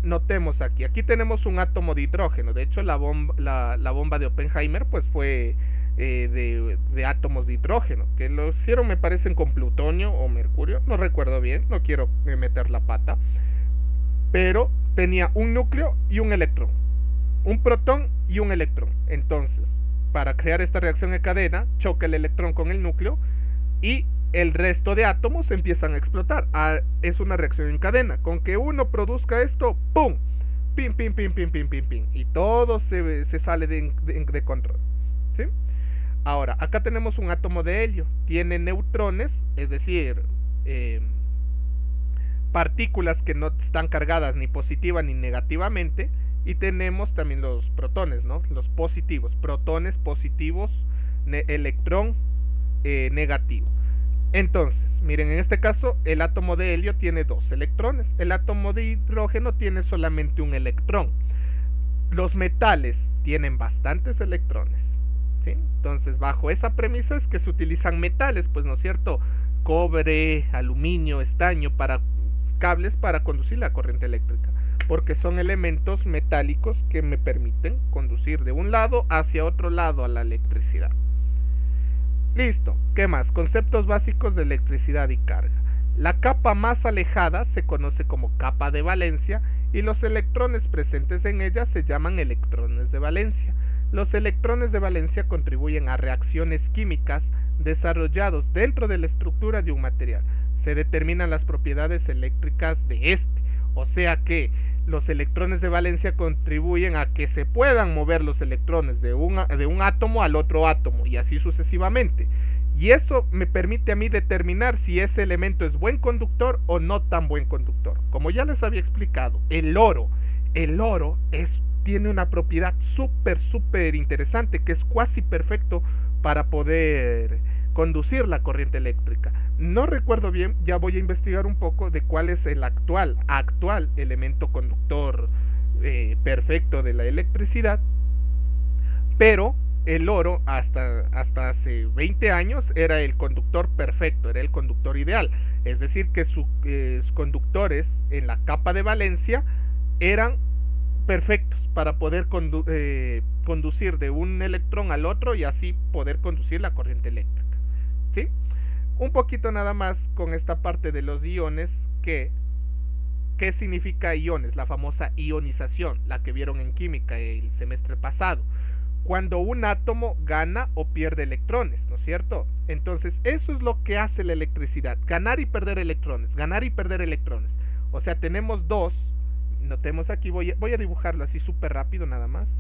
Notemos aquí tenemos un átomo de hidrógeno. De hecho, la bomba de Oppenheimer pues fue de átomos de hidrógeno, que lo hicieron, me parecen, con plutonio o mercurio, no recuerdo bien, no quiero meter la pata, pero tenía un núcleo y un electrón, un protón y un electrón. Entonces, para crear esta reacción en cadena, choca el electrón con el núcleo y el resto de átomos empiezan a explotar. Es una reacción en cadena. Con que uno produzca esto, ¡pum! Pim, pim, pim, pim, pim, pim, pim. Y todo se sale de control, ¿sí? Ahora, acá tenemos un átomo de helio. Tiene neutrones, es decir, partículas que no están cargadas ni positiva ni negativamente, y tenemos también los protones, ¿no? Los positivos, protones positivos, electrón negativo. Entonces, miren, en este caso el átomo de helio tiene 2 electrones, el átomo de hidrógeno tiene solamente un electrón. Los metales tienen bastantes electrones, ¿sí? Entonces, bajo esa premisa es que se utilizan metales, pues, ¿no es cierto? Cobre, aluminio, estaño para cables para conducir la corriente eléctrica, porque son elementos metálicos que me permiten conducir de un lado hacia otro lado a la electricidad. Listo, ¿qué más? Conceptos básicos de electricidad y carga. La capa más alejada se conoce como capa de valencia y los electrones presentes en ella se llaman electrones de valencia. Los electrones de valencia contribuyen a reacciones químicas desarrollados dentro de la estructura de un material. Se determinan las propiedades eléctricas de este, o sea que los electrones de valencia contribuyen a que se puedan mover los electrones de un átomo al otro átomo y así sucesivamente. Y eso me permite a mí determinar si ese elemento es buen conductor o no tan buen conductor. Como ya les había explicado, el oro tiene una propiedad súper interesante, que es casi perfecto para poder conducir la corriente eléctrica. No recuerdo bien, ya voy a investigar un poco de cuál es el actual elemento conductor perfecto de la electricidad, pero el oro hasta hace 20 años era el conductor perfecto, era el conductor ideal, es decir que sus conductores en la capa de valencia eran perfectos para poder conducir de un electrón al otro y así poder conducir la corriente eléctrica, ¿sí? Un poquito nada más con esta parte de los iones. ¿Qué significa iones? La famosa ionización, la que vieron en química el semestre pasado. cuando un átomo gana o pierde electrones, ¿no es cierto? Entonces, eso es lo que hace la electricidad, ganar y perder electrones, ganar y perder electrones. O sea, tenemos dos, notemos aquí, voy a dibujarlo así súper rápido nada más.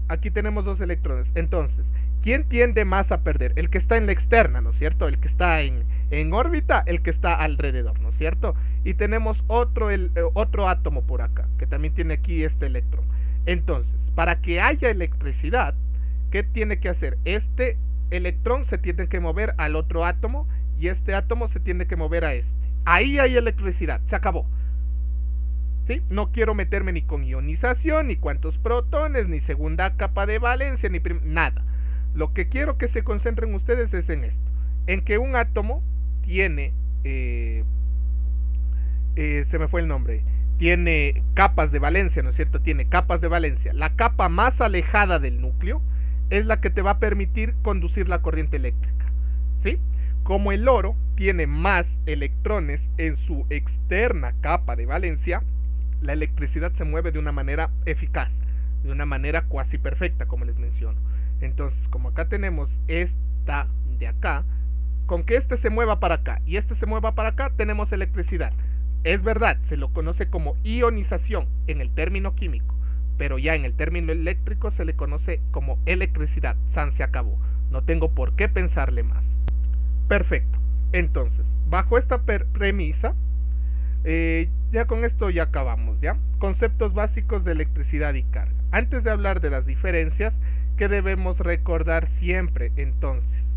Aquí tenemos dos electrones. Entonces, ¿quién tiende más a perder? El que está en la externa, ¿no es cierto? El que está en órbita, el que está alrededor, ¿no es cierto? Y tenemos otro átomo por acá, que también tiene aquí este electrón. Entonces, para que haya electricidad, ¿qué tiene que hacer? Este electrón se tiene que mover al otro átomo y este átomo se tiene que mover a este. Ahí hay electricidad, se acabó. ¿Sí? No quiero meterme ni con ionización, ni cuántos protones, ni segunda capa de valencia, ni nada. Lo que quiero que se concentren ustedes es en esto, en que un átomo tiene, se me fue el nombre, tiene capas de valencia, ¿no es cierto? Tiene capas de valencia. La capa más alejada del núcleo es la que te va a permitir conducir la corriente eléctrica, ¿sí? Como el oro tiene más electrones en su externa capa de valencia, la electricidad se mueve de una manera eficaz, de una manera cuasi perfecta, como les menciono. Entonces, como acá tenemos esta de acá, con que este se mueva para acá y este se mueva para acá, tenemos electricidad. Es verdad, se lo conoce como ionización en el término químico, pero ya en el término eléctrico se le conoce como electricidad. San se acabó, no tengo por qué pensarle más. Perfecto, entonces, bajo esta premisa, ya con esto ya acabamos, ¿ya? Conceptos básicos de electricidad y carga. Antes de hablar de las diferencias, ¿qué debemos recordar siempre? Entonces,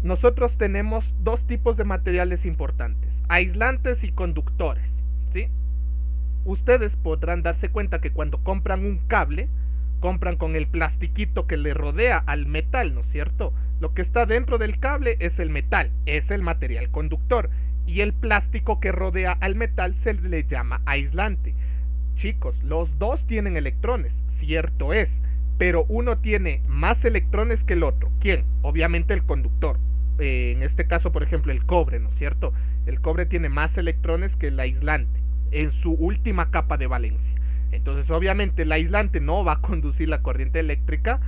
nosotros tenemos dos tipos de materiales importantes, aislantes y conductores, ¿sí? Ustedes podrán darse cuenta que cuando compran un cable, compran con el plastiquito que le rodea al metal, ¿no es cierto? Lo que está dentro del cable es el metal, es el material conductor. Y el plástico que rodea al metal se le llama aislante. Chicos, los dos tienen electrones, cierto es, pero uno tiene más electrones que el otro. ¿Quién? Obviamente el conductor. En este caso, por ejemplo, el cobre, ¿no es cierto? El cobre tiene más electrones que el aislante en su última capa de valencia. Entonces, obviamente, el aislante no va a conducir la corriente eléctrica,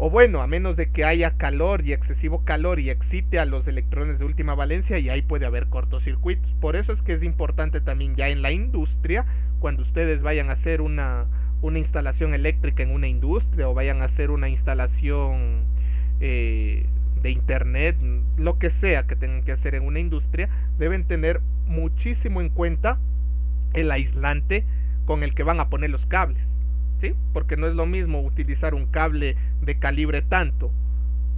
o bueno, a menos de que haya calor y excesivo calor y excite a los electrones de última valencia, y ahí puede haber cortocircuitos. Por eso es que es importante también ya en la industria, cuando ustedes vayan a hacer una instalación eléctrica en una industria, o vayan a hacer una instalación de internet, lo que sea que tengan que hacer en una industria, deben tener muchísimo en cuenta el aislante con el que van a poner los cables. ¿Sí? Porque no es lo mismo utilizar un cable de calibre tanto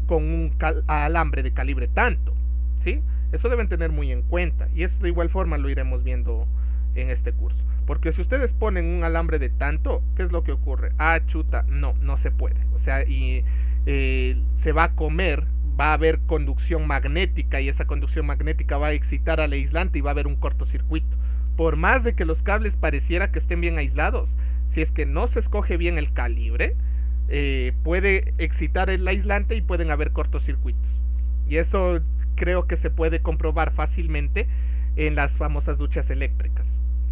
con un alambre de calibre tanto, ¿sí? Eso deben tener muy en cuenta, y eso de igual forma lo iremos viendo en este curso. Porque si ustedes ponen un alambre de tanto, ¿qué es lo que ocurre? Ah, chuta, no se puede. O sea, y se va a comer, va a haber conducción magnética, y esa conducción magnética va a excitar al aislante y va a haber un cortocircuito. Por más de que los cables pareciera que estén bien aislados, si es que no se escoge bien el calibre, puede excitar el aislante y pueden haber cortocircuitos. Y eso creo que se puede comprobar fácilmente en las famosas duchas eléctricas,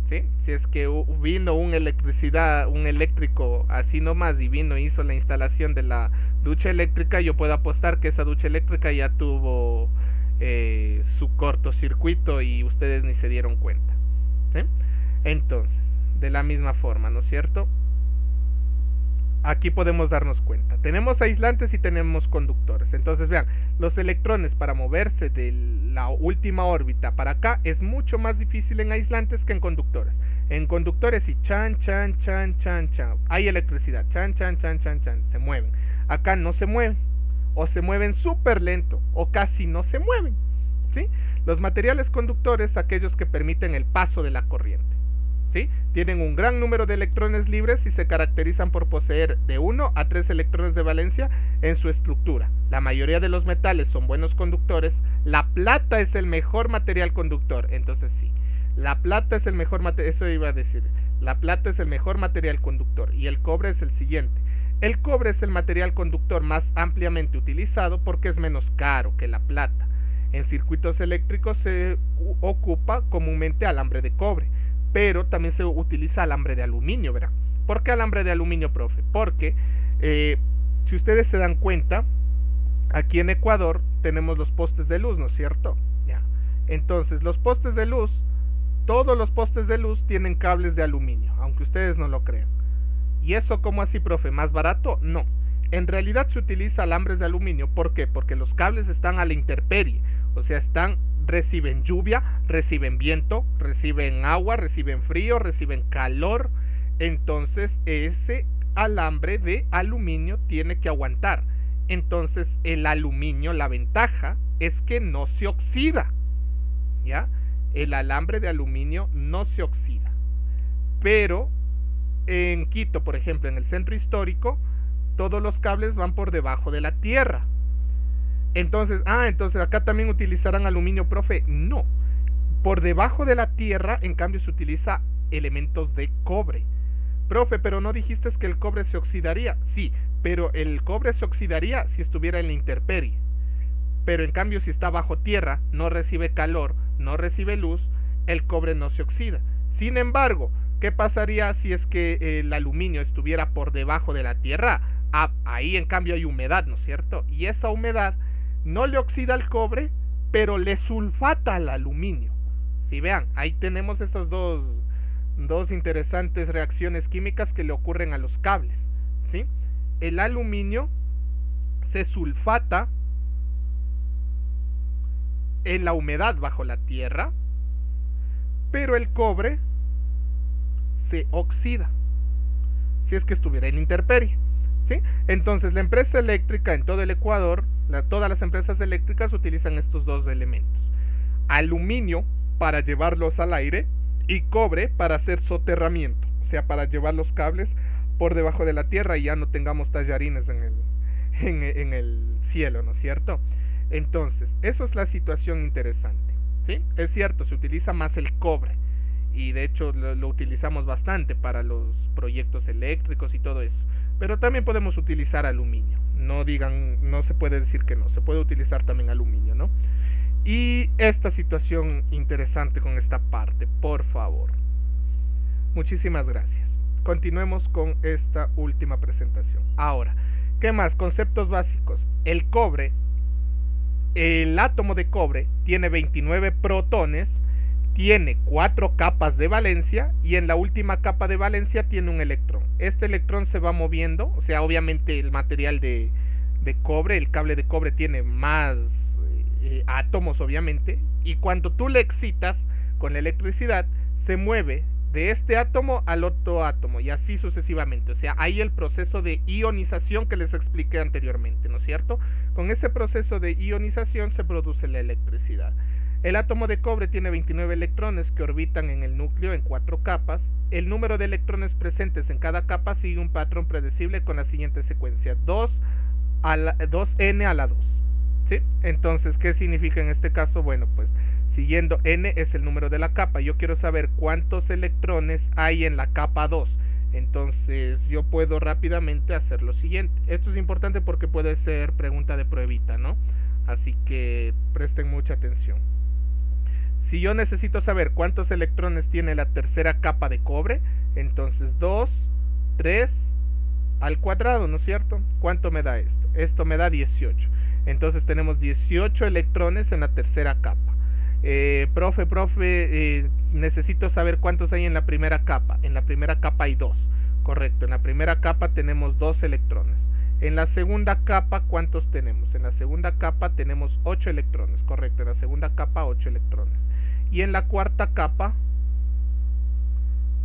¿sí? Si es que vino un eléctrico así nomás y vino e hizo la instalación de la ducha eléctrica, yo puedo apostar que esa ducha eléctrica ya tuvo su cortocircuito y ustedes ni se dieron cuenta, ¿sí? Entonces, de la misma forma, ¿no es cierto? Aquí podemos darnos cuenta. Tenemos aislantes y tenemos conductores. Entonces, vean, los electrones para moverse de la última órbita para acá es mucho más difícil en aislantes que en conductores. En conductores sí, chan, hay electricidad, chan, se mueven. Acá no se mueven, o se mueven súper lento, o casi no se mueven, ¿sí? Los materiales conductores, aquellos que permiten el paso de la corriente, ¿sí? Tienen un gran número de electrones libres y se caracterizan por poseer de 1 a 3 electrones de valencia en su estructura. La mayoría de los metales son buenos conductores. La plata es el mejor material conductor. Entonces sí, la plata es el mejor material, eso iba a decir. La plata es el mejor material conductor y el cobre es el siguiente. El cobre es el material conductor más ampliamente utilizado porque es menos caro que la plata. En circuitos eléctricos se ocupa comúnmente alambre de cobre, pero también se utiliza alambre de aluminio, ¿verdad? ¿Por qué alambre de aluminio, profe? Porque si ustedes se dan cuenta, aquí en Ecuador tenemos los postes de luz, ¿no es cierto? Ya. Entonces, los postes de luz, todos los postes de luz tienen cables de aluminio, aunque ustedes no lo crean. ¿Y eso cómo así, profe? ¿Más barato? No. En realidad se utiliza alambres de aluminio. ¿Por qué? Porque los cables están a la intemperie. O sea, reciben lluvia, reciben viento, reciben agua, reciben frío, reciben calor. Entonces ese alambre de aluminio tiene que aguantar. Entonces el aluminio, la ventaja es que no se oxida. ¿Ya? El alambre de aluminio no se oxida. Pero en Quito, por ejemplo, en el centro histórico, todos los cables van por debajo de la tierra. Entonces acá también utilizarán aluminio, profe. No. Por debajo de la tierra, en cambio, se utiliza elementos de cobre. Profe, pero no dijiste que el cobre se oxidaría. Sí, pero el cobre se oxidaría si estuviera en la intemperie. Pero en cambio, si está bajo tierra, no recibe calor, no recibe luz, el cobre no se oxida. Sin embargo, ¿qué pasaría si es que el aluminio estuviera por debajo de la tierra? Ahí en cambio hay humedad, ¿no es cierto? Y esa humedad no le oxida al cobre, pero le sulfata al aluminio. Si vean, ahí tenemos esas dos interesantes reacciones químicas que le ocurren a los cables, ¿sí? El aluminio se sulfata en la humedad bajo la tierra, pero el cobre se oxida si es que estuviera en intemperie, ¿sí? Entonces la empresa eléctrica en todo el Ecuador, todas las empresas eléctricas utilizan estos dos elementos: aluminio para llevarlos al aire y cobre para hacer soterramiento, o sea, para llevar los cables por debajo de la tierra y ya no tengamos tallarines en el cielo, ¿no es cierto? Entonces, eso es la situación interesante, ¿sí? Es cierto, se utiliza más el cobre y de hecho lo utilizamos bastante para los proyectos eléctricos y todo eso, pero también podemos utilizar aluminio. No digan, no se puede decir que no, se puede utilizar también aluminio, ¿no? Y esta situación interesante con esta parte, por favor. Muchísimas gracias. Continuemos con esta última presentación. Ahora, ¿qué más? Conceptos básicos. El cobre, el átomo de cobre tiene 29 protones, tiene 4 capas de valencia y en la última capa de valencia tiene un electrón. Este electrón se va moviendo, o sea, obviamente el material de cobre, el cable de cobre tiene más átomos, obviamente, y cuando tú le excitas con la electricidad, se mueve de este átomo al otro átomo y así sucesivamente. O sea, hay el proceso de ionización que les expliqué anteriormente, ¿no es cierto? Con ese proceso de ionización se produce la electricidad. El átomo de cobre tiene 29 electrones que orbitan en el núcleo en 4 capas. El número de electrones presentes en cada capa sigue un patrón predecible con la siguiente secuencia: 2n a la 2. ¿Sí? Entonces, ¿qué significa en este caso? Bueno, pues siguiendo, n es el número de la capa. Yo quiero saber cuántos electrones hay en la capa 2. Entonces yo puedo rápidamente hacer lo siguiente. Esto es importante porque puede ser pregunta de pruebita, ¿no? Así que presten mucha atención. Si yo necesito saber cuántos electrones tiene la tercera capa de cobre, entonces 2, 3 al cuadrado, ¿no es cierto? ¿Cuánto me da esto? Esto me da 18. Entonces tenemos 18 electrones en la tercera capa. Profe, necesito saber cuántos hay en la primera capa. En la primera capa hay 2. Correcto, en la primera capa tenemos 2 electrones. En la segunda capa, ¿cuántos tenemos? En la segunda capa tenemos 8 electrones. Correcto, en la segunda capa 8 electrones. Y en la cuarta capa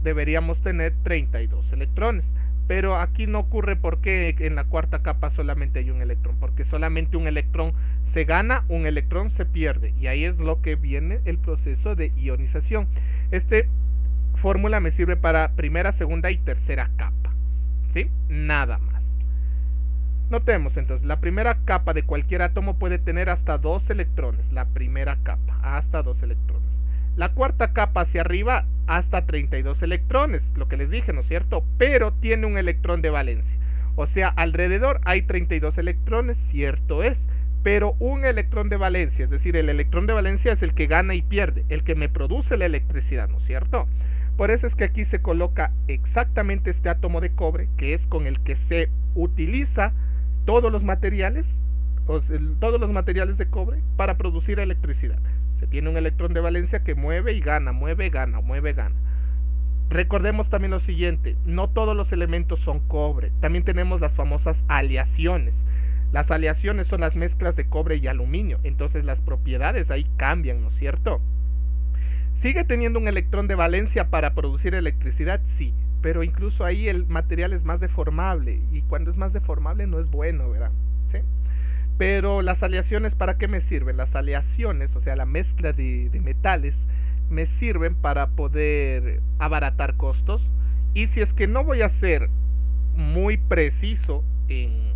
deberíamos tener 32 electrones. Pero aquí no ocurre porque en la cuarta capa solamente hay un electrón, porque solamente un electrón se gana, un electrón se pierde, y ahí es lo que viene el proceso de ionización. Esta fórmula me sirve para primera, segunda y tercera capa, ¿sí? Nada más. Notemos entonces, la primera capa de cualquier átomo puede tener hasta 2 electrones, la primera capa, hasta 2 electrones. La cuarta capa hacia arriba hasta 32 electrones, lo que les dije, ¿no es cierto? Pero tiene un electrón de valencia. O sea, alrededor hay 32 electrones, cierto es, pero un electrón de valencia, es decir, el electrón de valencia es el que gana y pierde, el que me produce la electricidad, ¿no es cierto? Por eso es que aquí se coloca exactamente este átomo de cobre, que es con el que se utiliza todos los materiales, todos los materiales de cobre para producir electricidad. Se tiene un electrón de valencia que mueve y gana, mueve, gana, mueve, gana. Recordemos también lo siguiente, no todos los elementos son cobre, también tenemos las famosas aleaciones. Las aleaciones son las mezclas de cobre y aluminio, entonces las propiedades ahí cambian, ¿no es cierto? ¿Sigue teniendo un electrón de valencia para producir electricidad? Sí, pero incluso ahí el material es más deformable, y cuando es más deformable no es bueno, ¿verdad? ¿Sí? Pero las aleaciones, ¿para qué me sirven? Las aleaciones, o sea, la mezcla de metales, me sirven para poder abaratar costos. Y si es que no voy a ser muy preciso en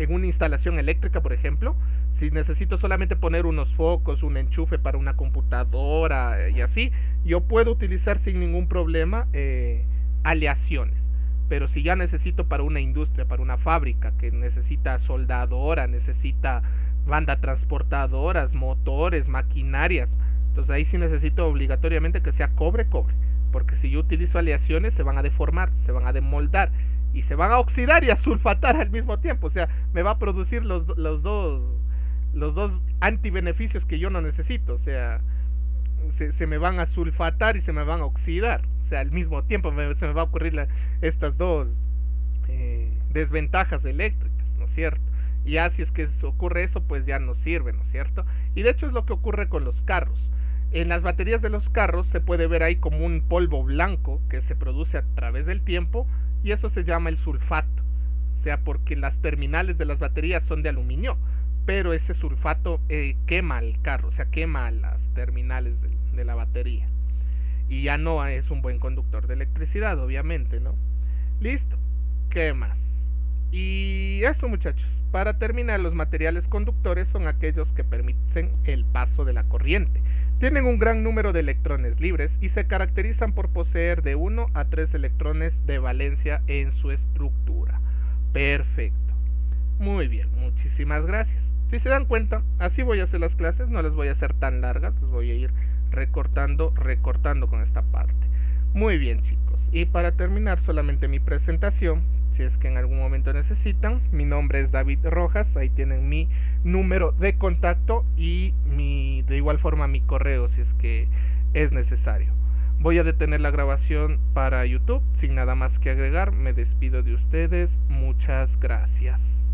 una instalación eléctrica, por ejemplo, si necesito solamente poner unos focos, un enchufe para una computadora y así, yo puedo utilizar sin ningún problema aleaciones. Pero si ya necesito para una industria, para una fábrica que necesita soldadora, necesita banda transportadoras, motores, maquinarias, entonces ahí sí necesito obligatoriamente que sea cobre, cobre. Porque si yo utilizo aleaciones se van a deformar, se van a demoldar y se van a oxidar y a sulfatar al mismo tiempo. O sea, me va a producir los dos antibeneficios que yo no necesito. O sea, se me van a sulfatar y se me van a oxidar. O sea, al mismo tiempo se me va a ocurrir estas dos desventajas eléctricas, ¿no es cierto? Y ya si es que ocurre eso, pues ya no sirve, ¿no es cierto? Y de hecho es lo que ocurre con los carros. En las baterías de los carros se puede ver ahí como un polvo blanco que se produce a través del tiempo, y eso se llama el sulfato. O sea, porque las terminales de las baterías son de aluminio, pero ese sulfato quema el carro, o sea, quema las terminales de la batería. Y ya no es un buen conductor de electricidad, obviamente, ¿no? Listo. ¿Qué más? Y eso, muchachos. Para terminar, los materiales conductores son aquellos que permiten el paso de la corriente. Tienen un gran número de electrones libres y se caracterizan por poseer de 1 a 3 electrones de valencia en su estructura. Perfecto. Muy bien, muchísimas gracias. Si se dan cuenta, así voy a hacer las clases, no las voy a hacer tan largas, las voy a ir recortando con esta parte. Muy bien, chicos. Y para terminar solamente mi presentación, si es que en algún momento necesitan, mi nombre es David Rojas, ahí tienen mi número de contacto y de igual forma mi correo si es que es necesario. Voy a detener la grabación para YouTube, sin nada más que agregar, me despido de ustedes, muchas gracias.